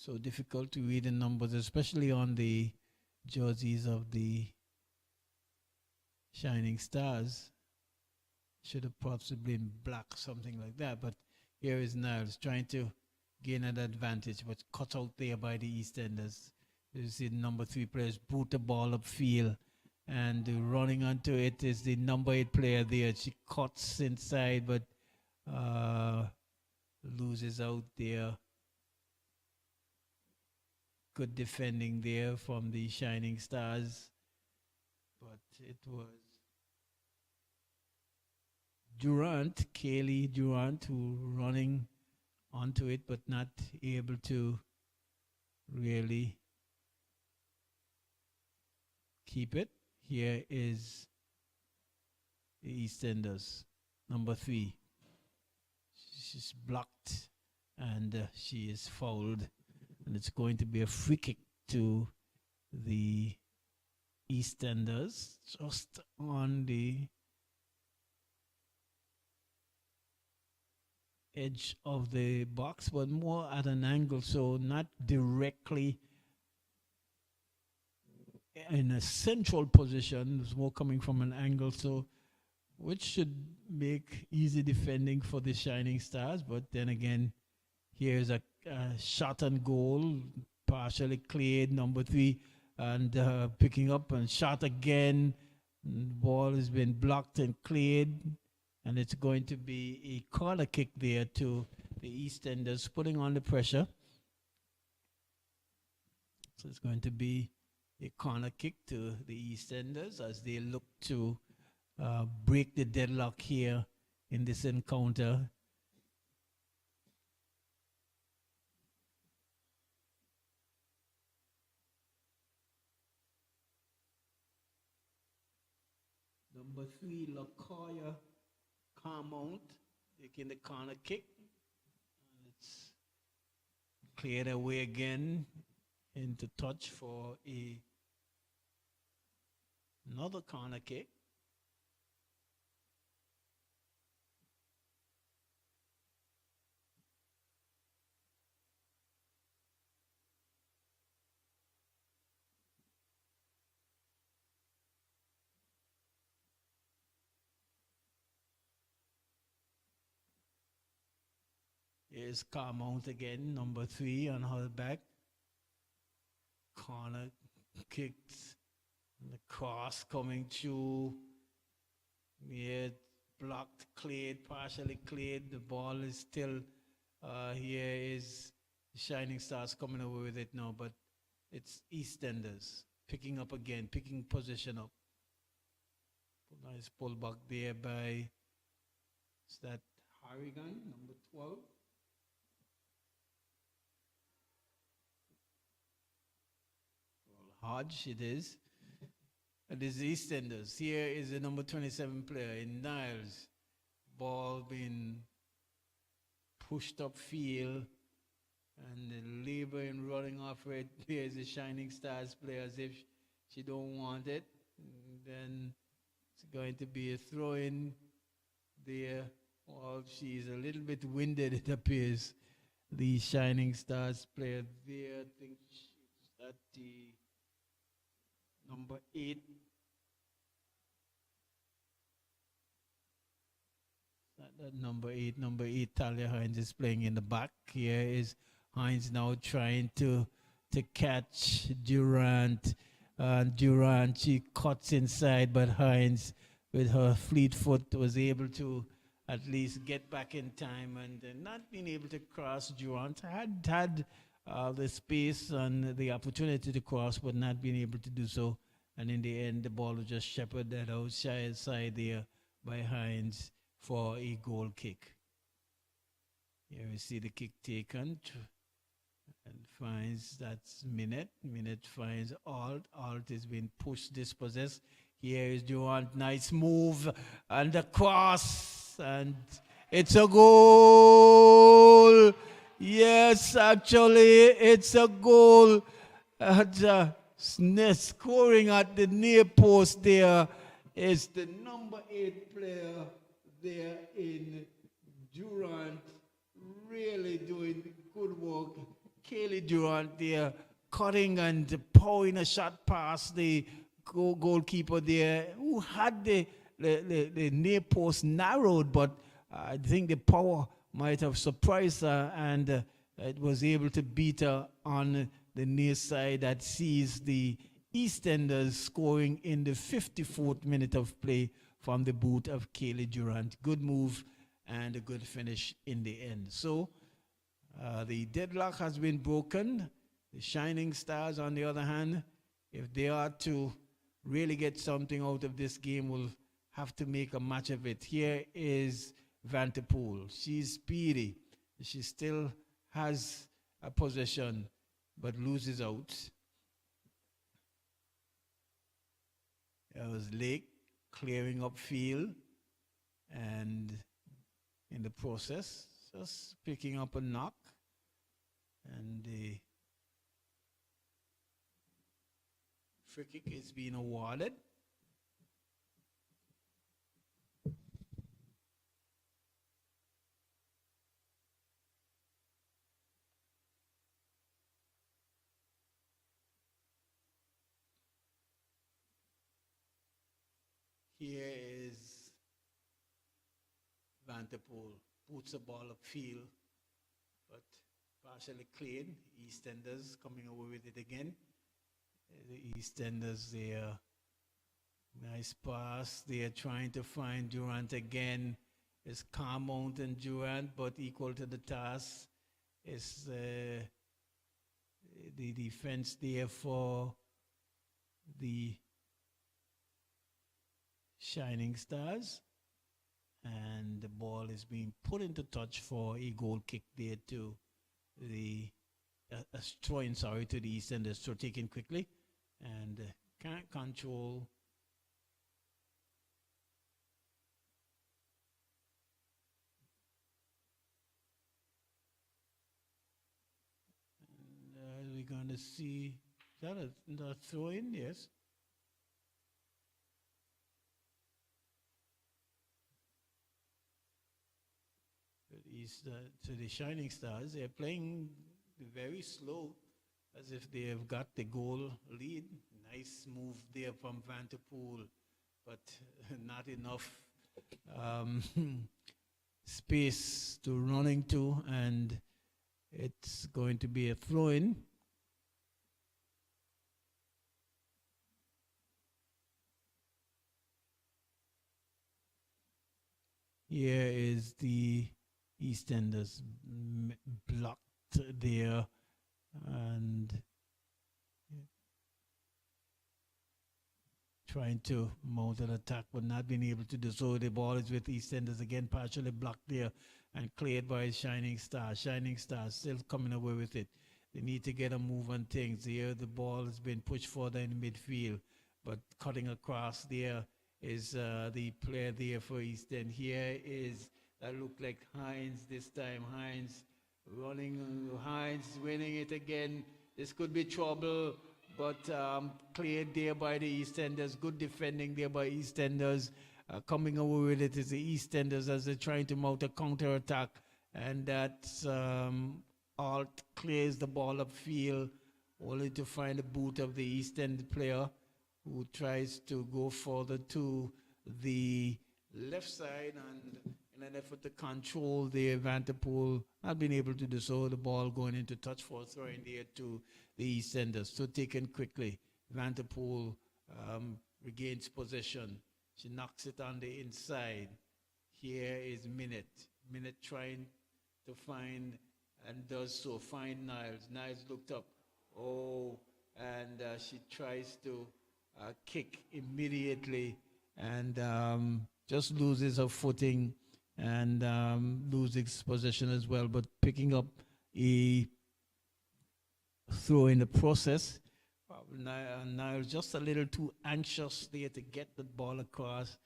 So difficult to read the numbers, especially on the jerseys of the Shining Stars. Should have possibly been black, something like that. But here is Niles trying to gain an advantage, but cut out there by the EastEnders. You see the number 3 players boot the ball upfield, and running onto it is the number 8 player there. She cuts inside, but loses out there. Good defending there from the Shining Stars, but it was Durant, Kaylee Durant, who running onto it, but not able to really keep it. Here is the EastEnders, number 3. She's blocked and she is fouled, and it's going to be a free kick to the EastEnders, just on the edge of the box, but more at an angle, so not directly in a central position. It's more coming from an angle, so which should make easy defending for the Shining Stars. But then again, here's a shot and goal, partially cleared, number 3, and picking up and shot again. Ball has been blocked and cleared, and it's going to be a corner kick there to the EastEnders, putting on the pressure. So it's going to be a corner kick to the EastEnders as they look to break the deadlock here in this encounter. Number 3, Lakoya Carmount taking the corner kick. It's cleared away again into touch for another corner kick. Here's Carmount again, number 3 on her back. Corner kicked, the cross coming through. Yeah, blocked, cleared, partially cleared. The ball is still here is Shining Stars coming away with it now, but it's EastEnders picking up again, picking position up. Nice pull back there by, is that Harrigan, number 12? Hodge it is. And this is EastEnders. Here is the number 27 player in Niles. Ball being pushed up field and the labor in running off it. Here's the Shining Stars player as if she don't want it. And then it's going to be a throw in there. Well, she's a little bit winded, it appears. The Shining Stars player there, I think she's at the number 8. That number 8, Talia Hines is playing in the back. Here is Hines now trying to catch Durant. Durant, she cuts inside, but Hines, with her fleet foot, was able to at least get back in time, and not being able to cross. Durant had the space and the opportunity to cross, but not being able to do so. And in the end, the ball was just shepherded outside there by Hines for a goal kick. Here we see the kick taken and finds that's Minute. Minute finds Alt. Alt is being pushed, dispossessed. Here is Durant. Nice move and the cross, and it's a goal. Yes, actually, it's a goal. Scoring at the near post there is the number 8 player there in Durant, really doing good work. Kaylee Durant there, cutting and pouring a shot past the goalkeeper there, who had the near post narrowed, but I think the power might have surprised her, and it was able to beat her on the near side that sees the EastEnders scoring in the 54th minute of play from the boot of Kaylee Durant. Good move and a good finish in the end. So the deadlock has been broken. The Shining Stars, on the other hand, if they are to really get something out of this game, will have to make a match of it. Here is Vanderpool. She's speedy. She still has a possession, but loses out. There was Lake clearing up field, and in the process, just picking up a knock, and the free kick is being awarded. Here is Vanderpool, puts the ball upfield, but partially clean. EastEnders coming away with it again. The EastEnders there, nice pass. They are trying to find Durant again. It's calm Mountain Durant, but equal to the task. It's the defense there for the Shining Stars, and the ball is being put into touch for a goal kick there to the throwing, sorry, to the EastEnders. So taken quickly and can't control. And we're going to see, is that a throw in? Yes. To the Shining Stars, they're playing very slow, as if they have got the goal lead. Nice move there from Vanderpool, but not enough space to run into, and it's going to be a throw-in. Here is the EastEnders blocked there, and trying to mount an attack but not being able to do so. The ball is with EastEnders again, partially blocked there and cleared by Shining Stars. Shining Stars still coming away with it. They need to get a move on things. Here the ball has been pushed further in midfield, but cutting across there is the player there for Eastern. Here is that looked like Hines this time. Hines running, Hines winning it again. This could be trouble, but cleared there by the EastEnders. Good defending there by EastEnders. Coming away with it is the EastEnders as they're trying to mount a counter attack, and that's Alt clears the ball upfield, only to find the boot of the East End player, who tries to go further to the left side, and in an effort to control the Vanderpool, not being able to do so. The ball going into touch for throwing there to the EastEnders. So taken quickly. Vanderpool regains possession. She knocks it on the inside. Here is Minute. Minute trying to find, and does so, find Niles. Niles looked up. Oh, and she tries to kick immediately, and just loses her footing and loses possession as well, but picking up a throw in the process. Niles just a little too anxious there to get the ball across.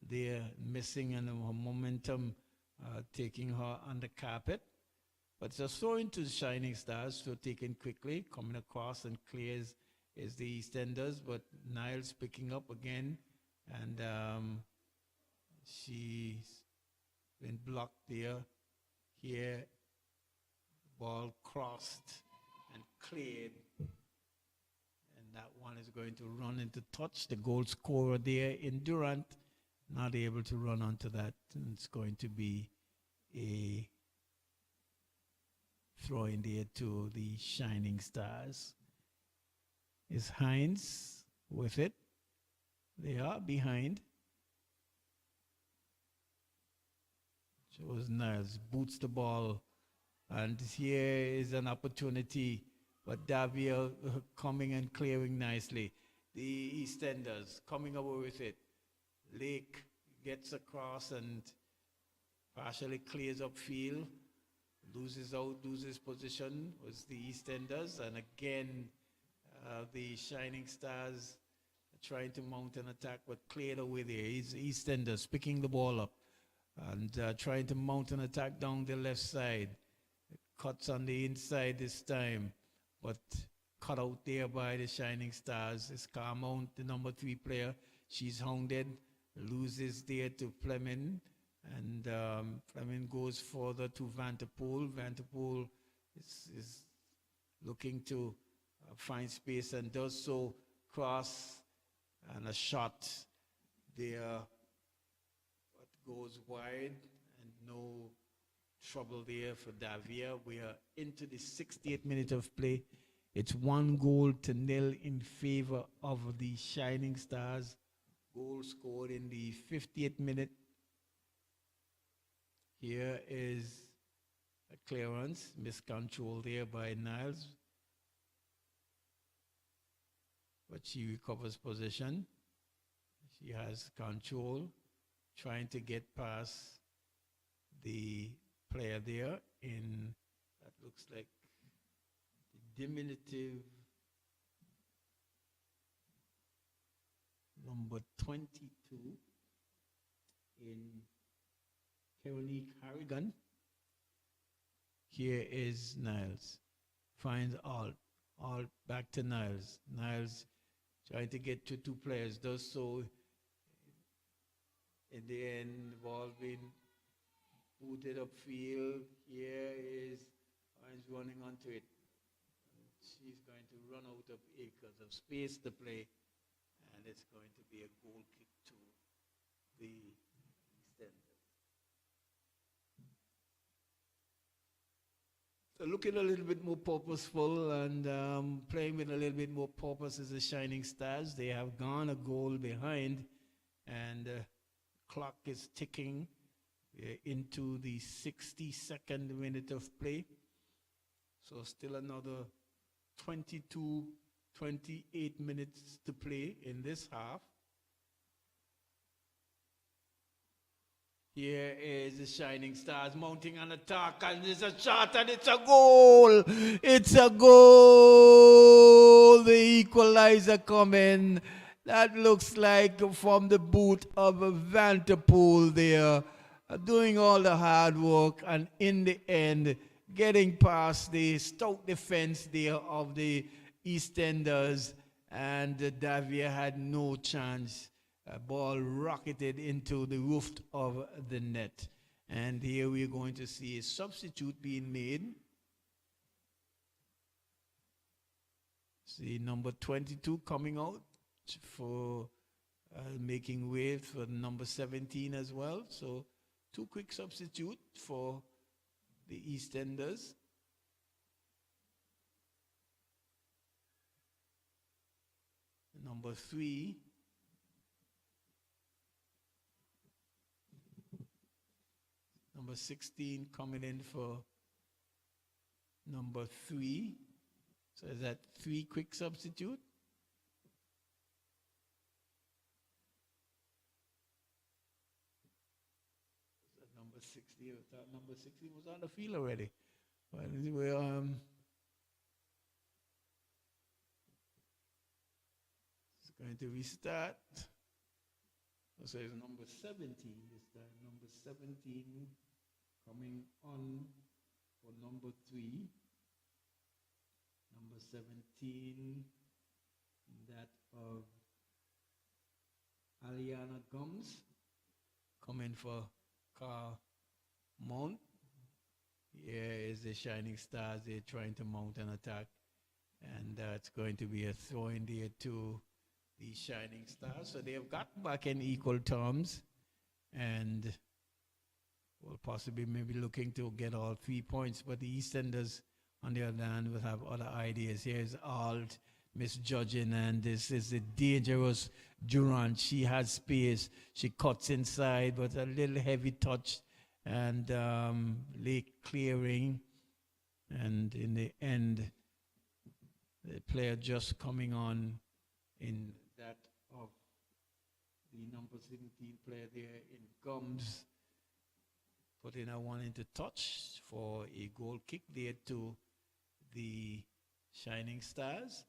They're missing, and her momentum taking her on the carpet. But it's a throw into the Shining Stars, so taken quickly, coming across and clears is the EastEnders, but Niles picking up again, and she's been blocked there. Here, ball crossed and cleared, and that one is going to run into touch. The goal scorer there in Durant, not able to run onto that, and it's going to be a throw in there to the Shining Stars. is Hines with it. They are behind. Shows Niles, boots the ball. And here is an opportunity for Davia coming and clearing nicely. The EastEnders coming away with it. Lake gets across and partially clears up field. Loses position was the EastEnders. And again, the Shining Stars trying to mount an attack, but cleared away there. EastEnders picking the ball up and trying to mount an attack down the left side. Cuts on the inside this time, but cut out there by the Shining Stars. It's Carmount, the number 3 player. She's hounded, loses there to Fleming, and Fleming goes further to Vanderpool. Vanderpool is looking to find space and does so. Cross and a shot there, but goes wide, and no trouble there for Davia. We are into the 68th minute of play. It's 1-0 in favor of the Shining Stars. Goal scored in the 50th minute. Here is a clearance, miscontrol there by Niles. But she recovers possession. She has control, trying to get past the player there in, that looks like the diminutive number 22 in Keronique Harrigan. Here is Niles. Finds Alt back to Niles. Niles trying to get to 2 players, does so. In the end, the ball being booted upfield. Here is Hines running onto it. And she's going to run out of acres of space to play, and it's going to be a goal kick to the EastEnders. So looking a little bit more purposeful and playing with a little bit more purpose as the Shining Stars. They have gone a goal behind, and clock is ticking into the 62nd minute of play. So still another 22, 28 minutes to play in this half. Here is the Shining Stars mounting an attack, and it's a shot, and it's a goal. It's a goal. The equalizer coming. That looks like from the boot of Vanderpool there, doing all the hard work, and in the end, getting past the stout defense there of the EastEnders, and Davia had no chance. A ball rocketed into the roof of the net. And here we're going to see a substitute being made. See number 22 coming out for making way for number 17 as well. So 2 quick substitute for the EastEnders. Number 3. Number 16 coming in for number 3. So is that 3 quick substitute? Is that number 60? I thought number 60 was on the field already. But anyway, it's going to restart. So it's number 17 this time. Number 17 coming on for number 3. Number 17, that of Aliana Gums, coming for Carl Mount. Here is the Shining Stars. They're trying to mount an attack, and it's going to be a throw in there to the Shining Stars. So they have got back in equal terms, and will possibly maybe looking to get all 3 points. But the EastEnders, on the other hand, will have other ideas. Here's Alt misjudging, and this is a dangerous Durant. She has space. She cuts inside, but a little heavy touch and late clearing. And in the end, the player just coming on in that of the number 17 player there in Gums, putting a one into touch for a goal kick there to the Shining Stars.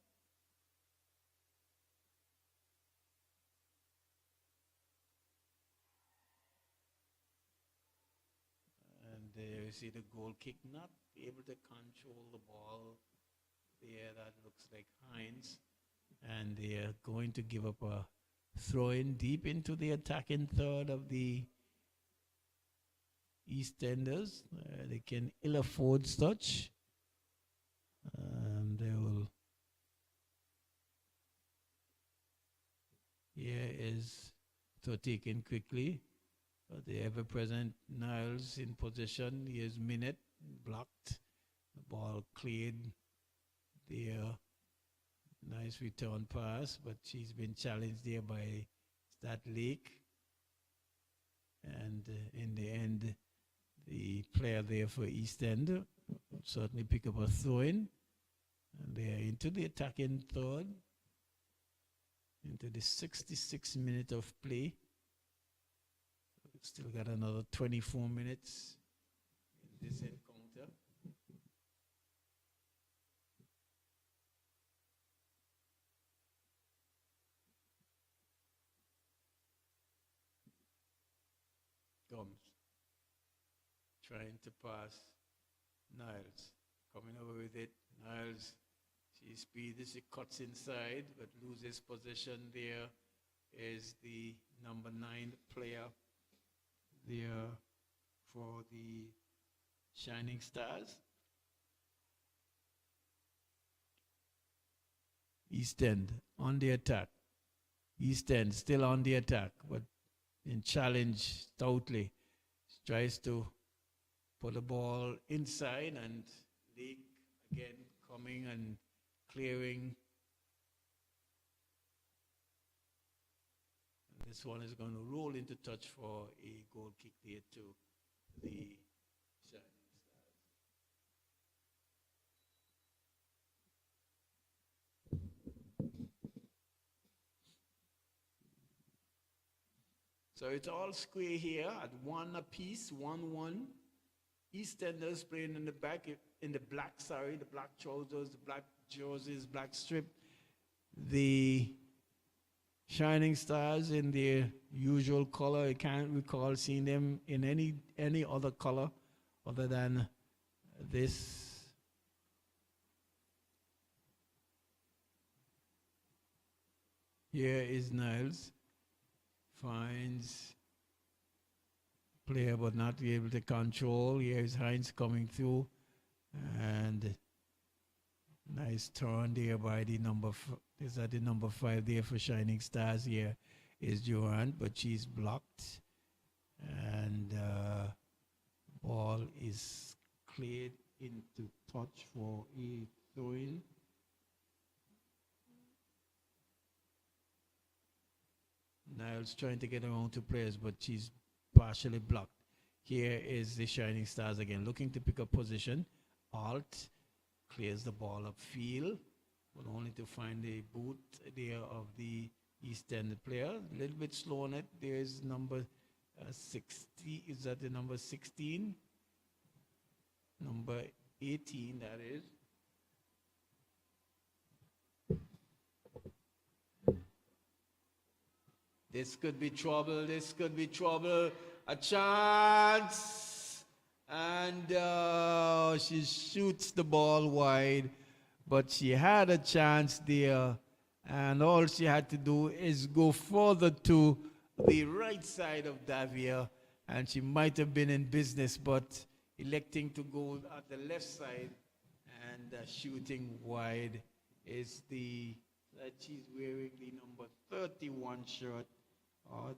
And there you see the goal kick, not able to control the ball there. That looks like Hines. And they are going to give up a throw in deep into the attacking third of the EastEnders. They can ill afford such. They will. Here is throw taken quickly. The ever-present Niles in position. Here's Minute blocked. The ball cleared there. Nice return pass, but she's been challenged there by Stat Lake. And in the end, the player there for East End certainly pick up a throw-in. And they're into the attacking third, into the 66th minute of play. We've still got another 24 minutes in this encounter. Comes trying to pass Niles, coming over with it. Niles, she speeds, she cuts inside, but loses possession. There is the number 9 player there for the Shining Stars. East End on the attack. East End still on the attack, but in challenge stoutly. She tries to put the ball inside, and Lake again coming and clearing. And this one is going to roll into touch for a goal kick there to the Shining Stars. So it's all square here at 1 apiece, 1-1. EastEnders playing in the back, in the black, the black trousers, the black jerseys, black strip. The Shining Stars in their usual color. I can't recall seeing them in any other color other than this. Here is Niles. Finds player but not be able to control. Here is Hines coming through, and nice turn there by the number. Is that the number 5 there for Shining Stars? Here is Durant, but she's blocked, and ball is cleared into touch for a throw-in. Niles trying to get around to players, but she's partially blocked. Here is the Shining Stars again, looking to pick up position. Alt clears the ball upfield, but only to find a boot there of the East End player. A little bit slow on it. There's number 60. Is that the number 16? Number 18, that is. This could be trouble. This could be trouble. A chance. And she shoots the ball wide. But she had a chance there. And all she had to do is go further to the right side of Davia. And she might have been in business, but electing to go at the left side and shooting wide is that she's wearing the number 31 shirt.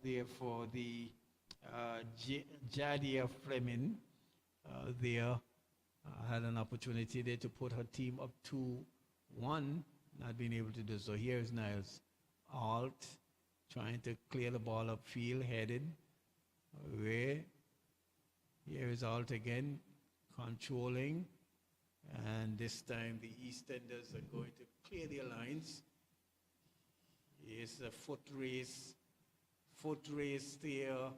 Therefore, the Jadia Fleming there had an opportunity there to put her team up 2-1, not being able to do so. Here's Niles. Alt, trying to clear the ball upfield, headed away. Here is Alt again, controlling. And this time the EastEnders are going to clear their lines. Here's a foot race there.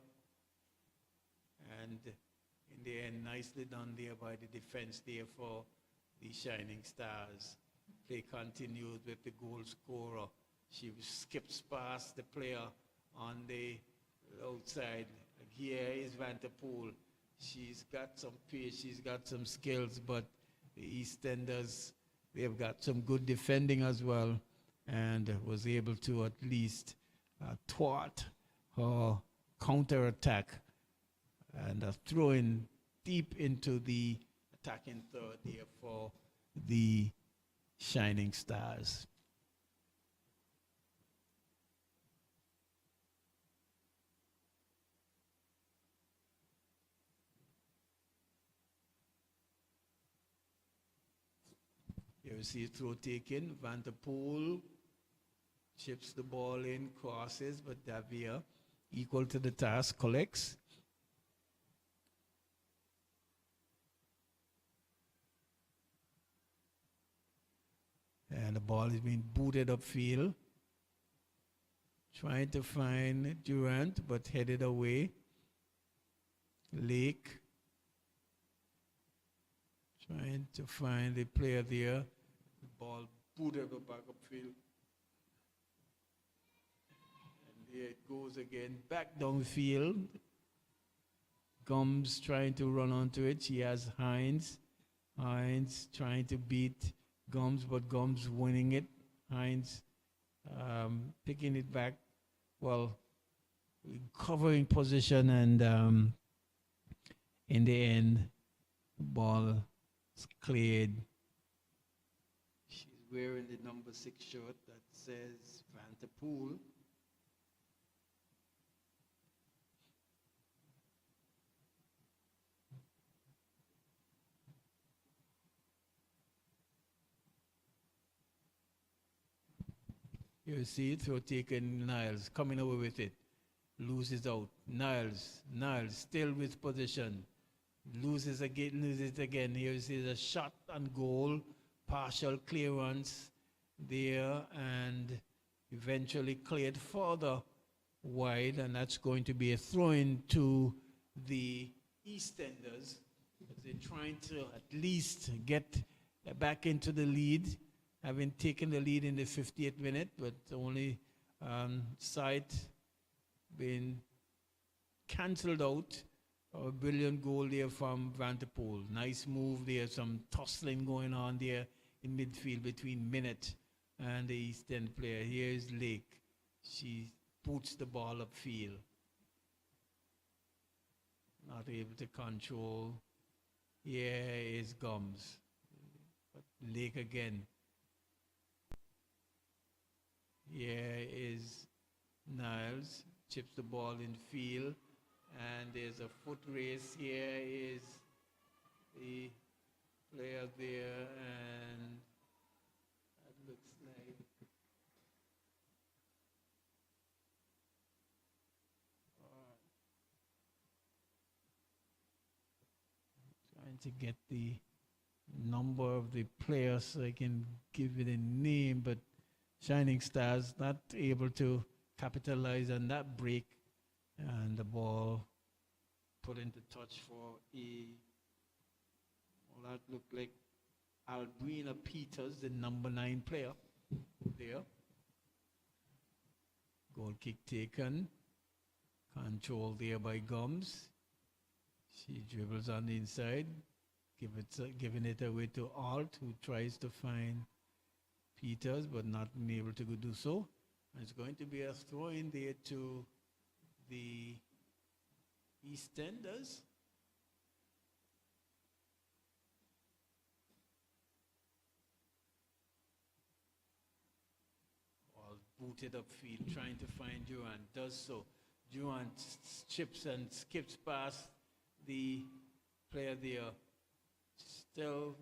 And in the end, nicely done there by the defense there for the Shining Stars. Play continued with the goal scorer. She skips past the player on the outside. Here is Vanderpool. She's got some pace, she's got some skills, but the EastEnders, they've got some good defending as well, and was able to at least thwart her counter-attack and throw in deep into the attacking third here for the Shining Stars. Here you see throw taken. Vanderpool chips the ball in, crosses, but Davia, equal to the task, collects. And the ball is being booted upfield. Trying to find Durant, but headed away. Lake. Trying to find the player there. The ball booted back upfield. And there it goes again. Back downfield. Gums trying to run onto it. She has Hines. Hines trying to beat Gums, but Gums winning it. Hines picking it back. Well, covering position, and in the end, the ball is cleared. She's wearing the number 6 shirt that says Vanderpool. You see it, throw taken. Niles coming away with it. Loses out. Niles still with position. Loses it again. Here you see the shot and goal. Partial clearance there, and eventually cleared further wide, and that's going to be a throw-in to the EastEnders. They're trying to at least get back into the lead, having taken the lead in the 58th minute, but only sight been cancelled out. A brilliant goal there from Vanderpool. Nice move there, some tussling going on there in midfield between Minute and the East End player. Here is Lake. She puts the ball upfield. Not able to control. Here is Gums. But Lake again. Here is Niles, chips the ball in field, and there's a foot race. Here is the player there, and that looks like trying to get the number of the player so I can give it a name, but Shining Stars not able to capitalize on that break, and the ball put into touch for well, that looked like Albrina Peters, the number 9 player there. Goal kick taken, control there by Gums. She dribbles on the inside, giving it away to Alt, who tries to find Peters, but not being able to do so. And it's going to be a throw in there to the EastEnders. All booted upfield, trying to find Durant. Does so. Durant chips and skips past the player there. Still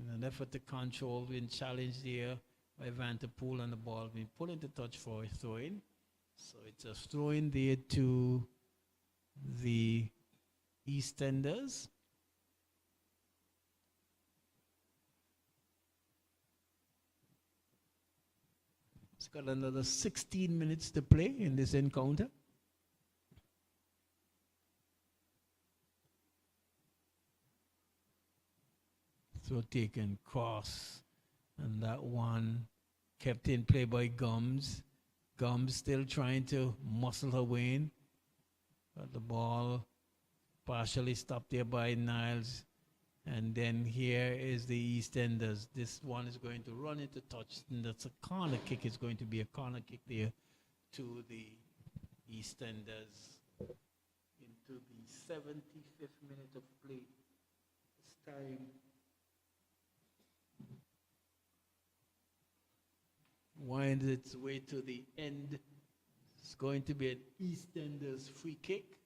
in an effort to control, being challenged here by Vanderpool, and the ball being put into touch for a throw-in. So it's a throw-in there to the EastEnders. It's got another 16 minutes to play in this encounter. Throw taken, cross, and that one kept in play by Gums. Gums still trying to muscle her way in, but the ball partially stopped there by Niles. And then here is the EastEnders. This one is going to run into touch, and that's a corner kick. It's going to be a corner kick there to the EastEnders into the 75th minute of play. This time winds its way to the end. It's going to be an EastEnders free kick.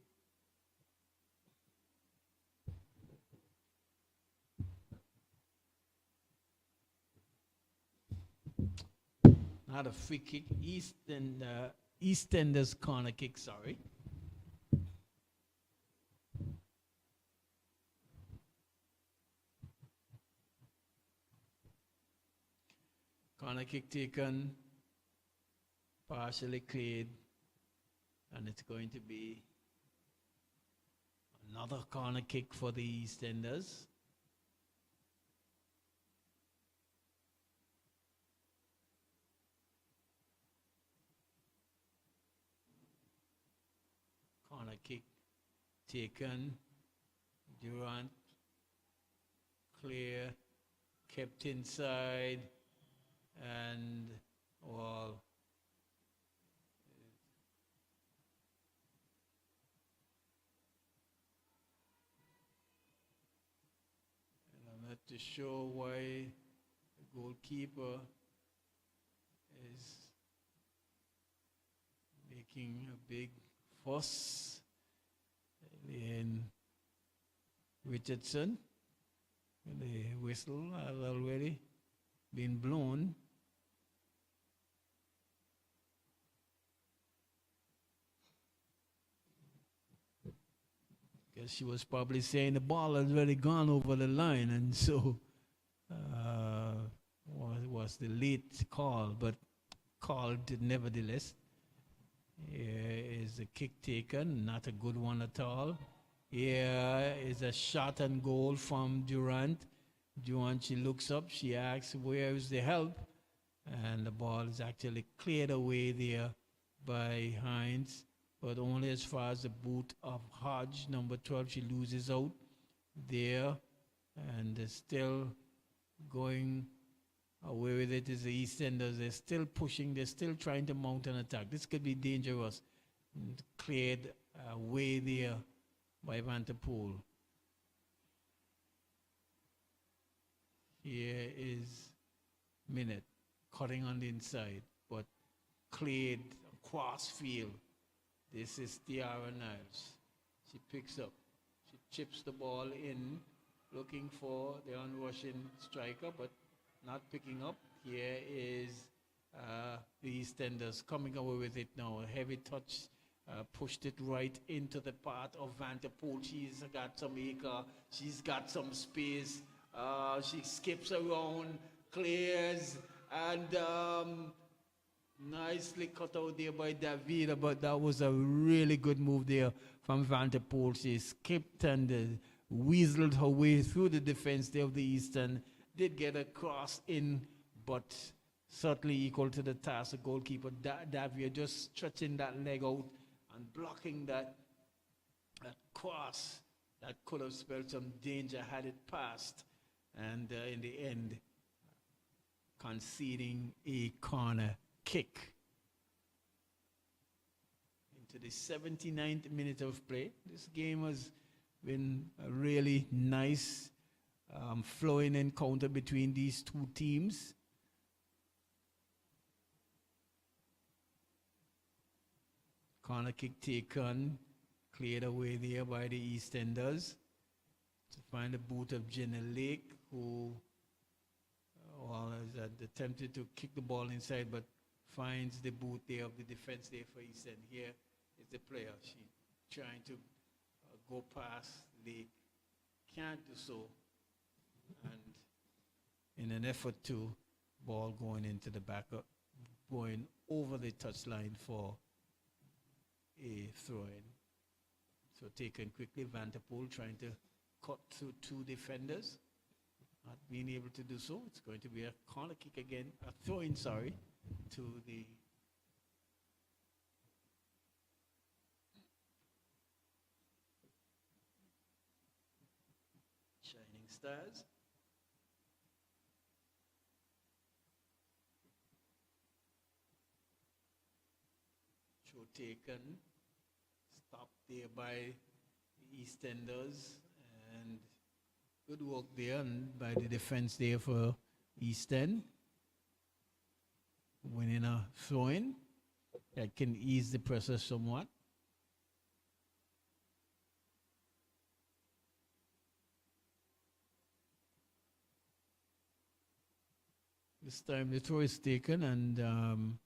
Not a free kick, EastEnders corner kick, sorry. Corner kick taken, partially cleared, and it's going to be another corner kick for the EastEnders. Corner kick taken, Durant, clear, kept inside, and well, and I'm not too sure why the goalkeeper is making a big fuss. And Richardson, the whistle has already been blown. Because she was probably saying the ball has already gone over the line, and so was the late call, but called nevertheless. Here is the kick taken, not a good one at all. Here is a shot and goal from Durant. Durant, she looks up, she asks, where is the help? And the ball is actually cleared away there by Hines, but only as far as the boot of Hodge, number 12, she loses out there, and they're still going away with it is the EastEnders. They're still pushing, they're still trying to mount an attack. This could be dangerous. Cleared away there by Vanderpool. Here is Minute, cutting on the inside, but cleared across field. This is Tiara Niles. She picks up, she chips the ball in, looking for the onrushing striker, but not picking up. Here is the EastEnders coming away with it now. A heavy touch pushed it right into the path of Vanderpool. She's got some acre, she's got some space. She skips around, clears, and nicely cut out there by Davida, but that was a really good move there from Vanderpool. She skipped and weaseled her way through the defense there of the Eastern. Did get a cross in, but certainly equal to the task. The goalkeeper, Davia, just stretching that leg out and blocking that cross that could have spelled some danger had it passed. And in the end, conceding a corner kick. Into the 79th minute of play. This game has been a really nice flowing encounter between these two teams. Corner kick taken, cleared away there by the EastEnders to find the boot of Jenna Lake, who Ball is attempted to kick the ball inside, but finds the boot there of the defense there for Eastern. Here is the player. She trying to go past. They can't do so. And in an effort to ball going into the back, going over the touchline for a throw-in. So taken quickly, Vanderpool trying to cut through two defenders, not being able to do so. It's going to be a corner kick again, a throw-in, sorry, to the Shining Stars. Throw taken, stopped there by the EastEnders, and good work there by the defense there for East End. Winning a throw-in that can ease the pressure somewhat. This time the throw is taken and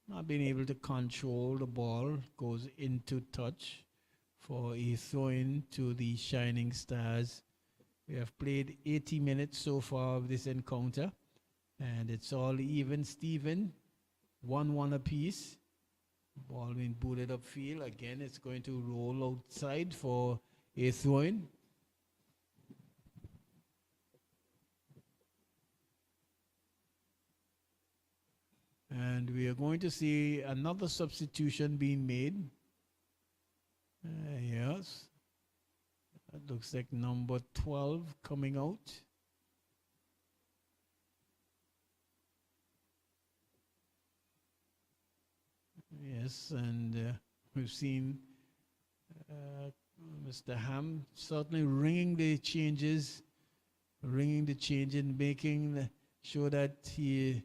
not being able to control the ball, goes into touch for a throw-in to the Shining Stars. We have played 80 minutes so far of this encounter, and it's all even Steven, 1-1 apiece. Ball being booted upfield. Again, it's going to roll outside for a throw-in. And we are going to see another substitution being made. Yes. That looks like number 12 coming out. Yes, and we've seen Mr. Ham certainly ringing the changes, and making sure that he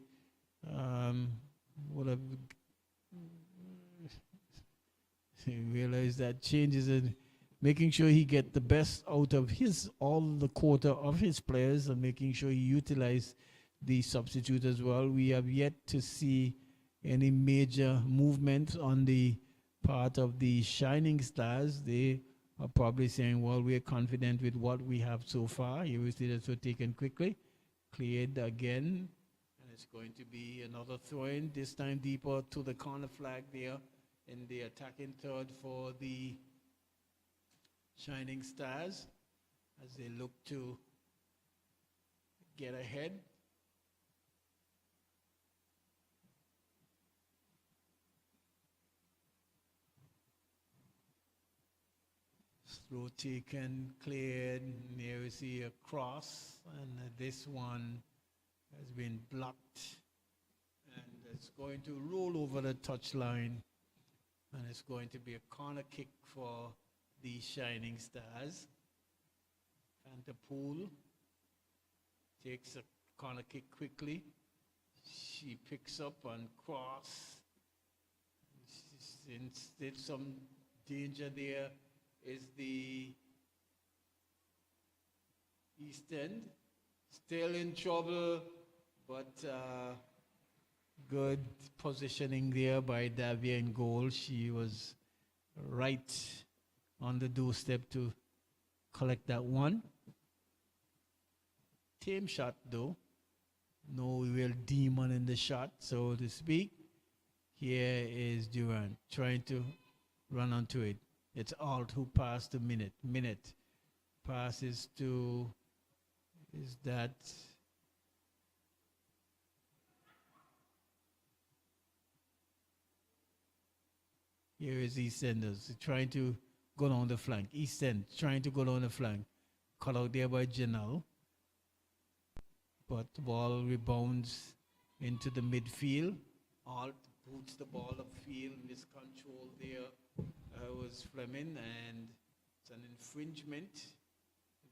would have realized that changes and making sure he get the best out of all the quarter of his players, and making sure he utilize the substitute as well. We have yet to see any major movement on the part of the Shining Stars. They are probably saying, well, we're confident with what we have so far. You will see that so taken quickly, cleared again. It's going to be another throw-in, this time deeper to the corner flag there in the attacking third for the Shining Stars as they look to get ahead. Throw taken, cleared. There we see a cross, and this one has been blocked, and it's going to roll over the touchline, and it's going to be a corner kick for the Shining Stars. Vanderpool takes a corner kick quickly. She picks up and cross. Instead, some danger there is the East End. Still in trouble, but good positioning there by Davia in goal. She was right on the doorstep to collect that one. Tame shot though. No real demon in the shot, so to speak. Here is Durant trying to run onto it. It's Alt who passed a minute. Passes to, is that here is EastEnders trying to go down the flank. East End trying to go down the flank. Cut out there by Janelle. But the ball rebounds into the midfield. Alt boots the ball upfield. Miscontrol there was Fleming, and it's an infringement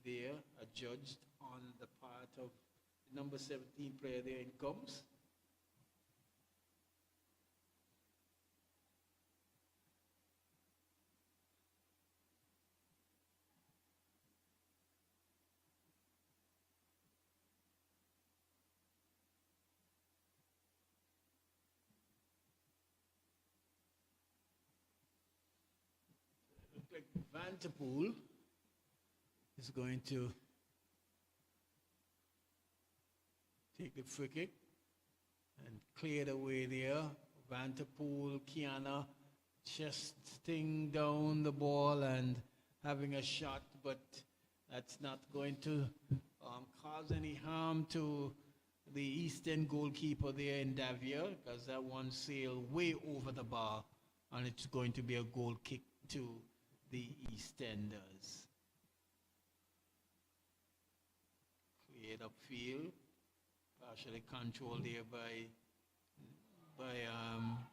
there, adjudged on the part of the number 17 player there in Gums. Looks like Vanderpool is going to take the free kick and clear the way there. Vanderpool, Kiana chesting down the ball and having a shot, but that's not going to cause any harm to the Eastern goalkeeper there in Davia, because that one sailed way over the bar, and it's going to be a goal kick to the Eastenders. Cleared upfield, partially controlled there by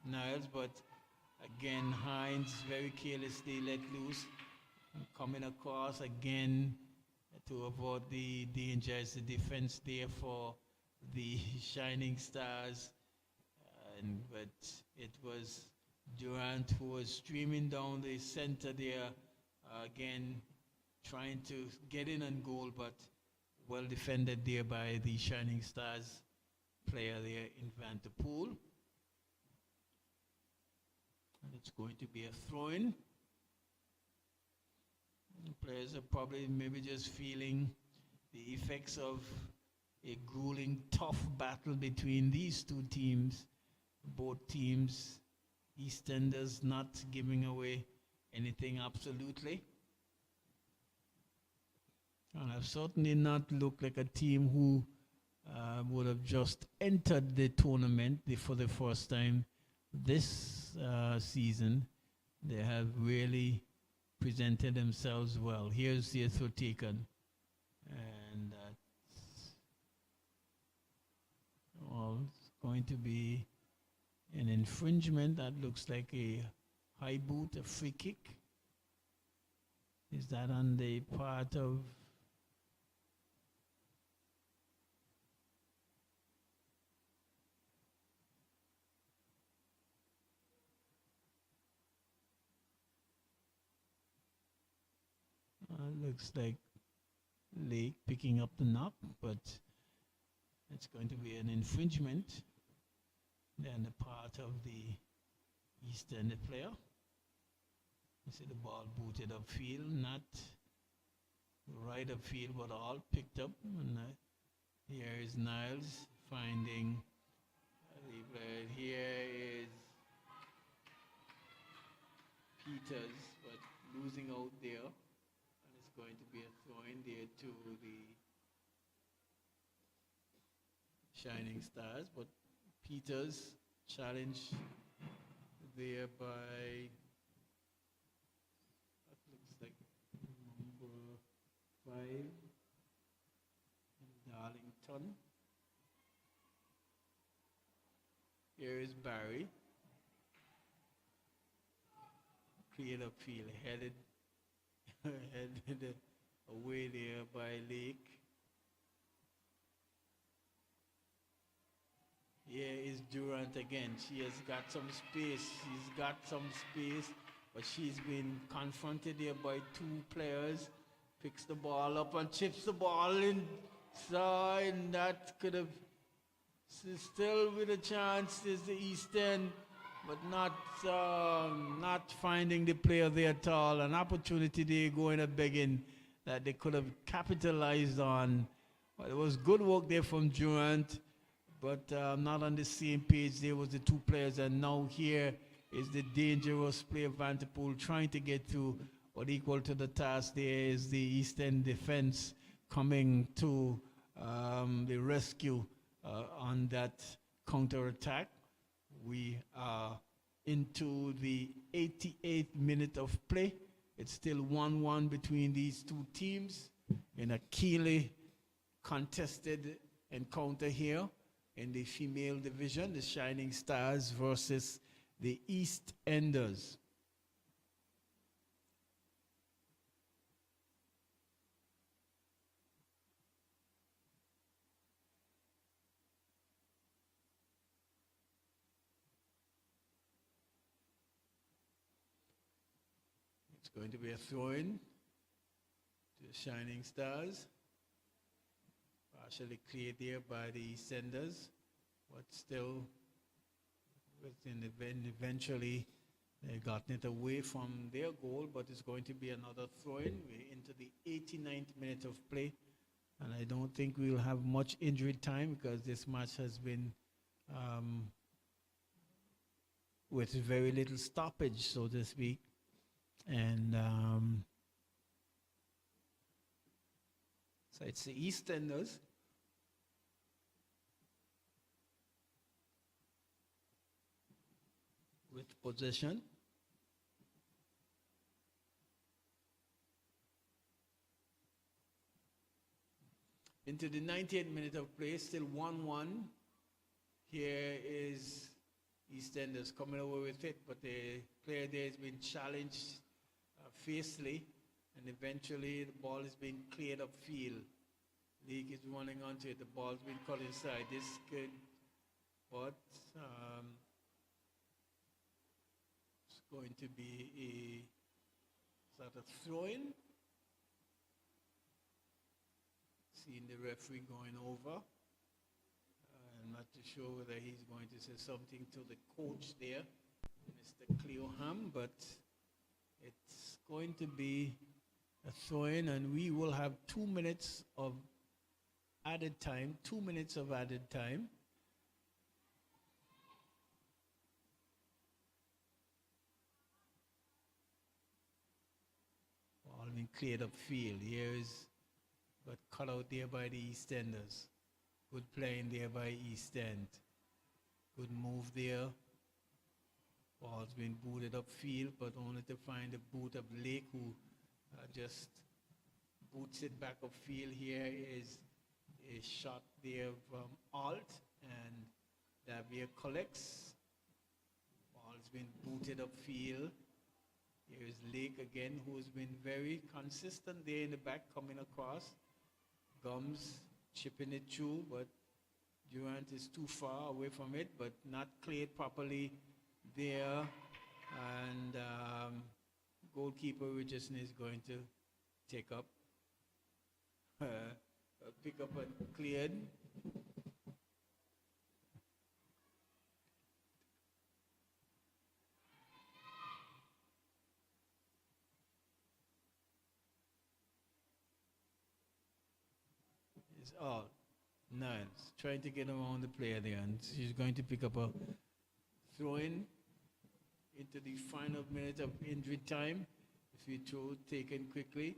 Niles, but again Hines very carelessly let loose, coming across again to avoid the dangers. The defense there for the Shining Stars, but it was Durant who was streaming down the center there, again trying to get in on goal, but well defended there by the Shining Stars player there in Vanderpool. And it's going to be a throw-in. Players are probably maybe just feeling the effects of a grueling, tough battle between these two teams. Both teams, Eastenders not giving away anything absolutely. And have certainly not looked like a team who would have just entered the tournament for the first time this season. They have really presented themselves well. Here's the throw taken, and that's all going to be an infringement. That looks like a high boot, a free kick. Is that on the part of looks like Lake picking up the knock, but it's going to be an infringement. Then the part of the Eastern player. You see the ball booted upfield, not right upfield, but all picked up. And here is Niles finding the player. Here is Peters, but losing out there. And it's going to be a throw-in there to the Shining Stars, but Peters challenged there by, that looks like number 5, Darlington. Here is Barry. Cleared upfield, headed away there by Lake. Here is Durant again. She has got some space. She's got some space, but she's been confronted here by 2 players. Picks the ball up and chips the ball inside, and that could have still with a chance is the Eastern, but not finding the player there at all. An opportunity they going a begging that they could have capitalized on. But it was good work there from Durant, but not on the same page. There was the 2 players, and now here is the dangerous player Vanderpool trying to get through, but equal to the task. There is the Eastern defense coming to the rescue on that counter-attack. We are into the 88th minute of play. It's still 1-1 between these 2 teams in a keenly contested encounter here in the female division, the Shining Stars versus the East Enders. It's going to be a throw-in to the Shining Stars. Partially cleared there by the Senders, but still within eventually They gotten it away from their goal, but it's going to be another throw-in. We're into the 89th minute of play, and I don't think we'll have much injury time because this match has been with very little stoppage, so to speak. And so it's the EastEnders. With possession. Into the 98th minute of play, still 1-1. Here is EastEnders coming over with it, but the player there has been challenged fiercely, and eventually the ball is being cleared upfield. League is running onto it. The ball's been cut inside. This could, but it's going to be a sort of throw-in. Seeing the referee going over. I'm not too sure whether he's going to say something to the coach there, Mr. Cleoham, but it's going to be a throw-in, and we will have 2 minutes of added time, 2 minutes of added time. All been cleared up field. Here is but cut out there by the EastEnders. Good playing there by East End. Good move there. Ball's been booted upfield, but only to find the boot of Lake, who just boots it back upfield. Here is a shot there from Alt, and Davia collects. Ball's been booted upfield. Here's Lake again, who's been very consistent there in the back, coming across. Gums chipping it through, but Durant is too far away from it, but not cleared properly there. And goalkeeper Richardson is going to take up, pick up and cleared. Oh, nice. Trying to get around the player there, and she's going to pick up a throw-in into the final minute of injury time. If you throw taken quickly,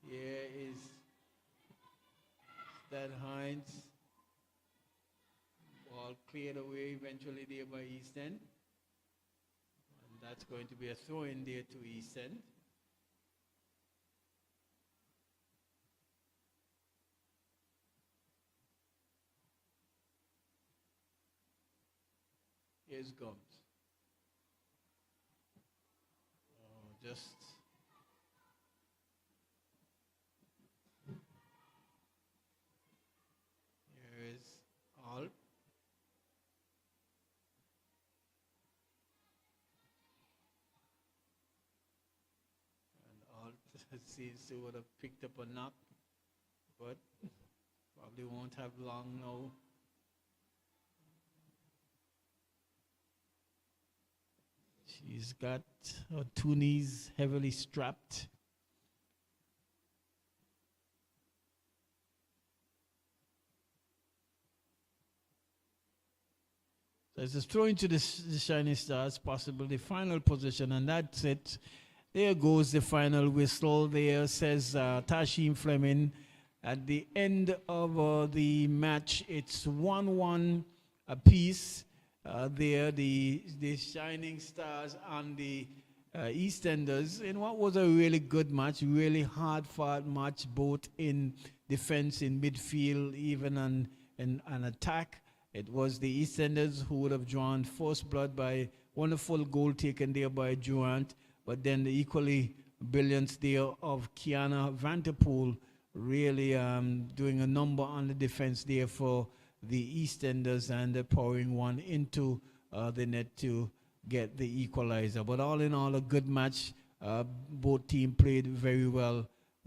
here is Stan Hines. Ball cleared away eventually there by East End. And that's going to be a throw-in there to East End. Here's Gums. Just here is Alt. And Alt seems to would have picked up a knock, but probably won't have long now. She's got her two knees heavily strapped. So it's a throw into the Shining Stars, possibly the final position, and that's it. There goes the final whistle. There says Tashim Fleming. At the end of the match, it's 1-1 apiece. There, the Shining Stars and the EastEnders in what was a really good match, really hard-fought match, both in defense, in midfield, even an attack. It was the EastEnders who would have drawn first blood by wonderful goal taken there by Durant, but then the equally brilliance there of Kiana Vanderpool really doing a number on the defense there for the EastEnders, and pouring one into the net to get the equalizer. But all in all, a good match. Both teams played very well,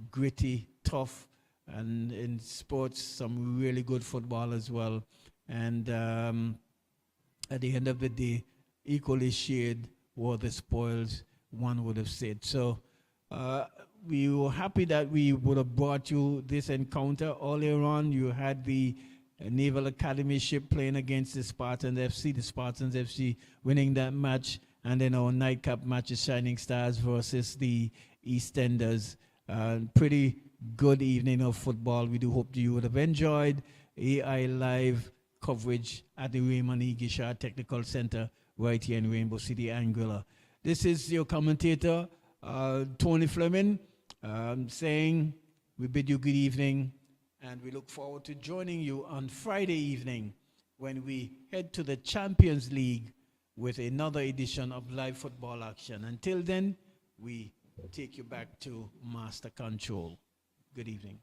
gritty, tough, and in sports, some really good football as well. And at the end of the day, equally shared were the spoils, one would have said. So we were happy that we would have brought you this encounter. Earlier on, you had the Naval Academy ship playing against the Spartans FC winning that match, and then our nightcap match is Shining Stars versus the EastEnders. Pretty good evening of football. We do hope you would have enjoyed AI Live coverage at the Raymond E. Gishard Technical Center right here in Rainbow City, Anguilla. This is your commentator, Tony Fleming, saying we bid you good evening, and we look forward to joining you on Friday evening when we head to the Champions League with another edition of Live Football Action. Until then, we take you back to Master Control. Good evening.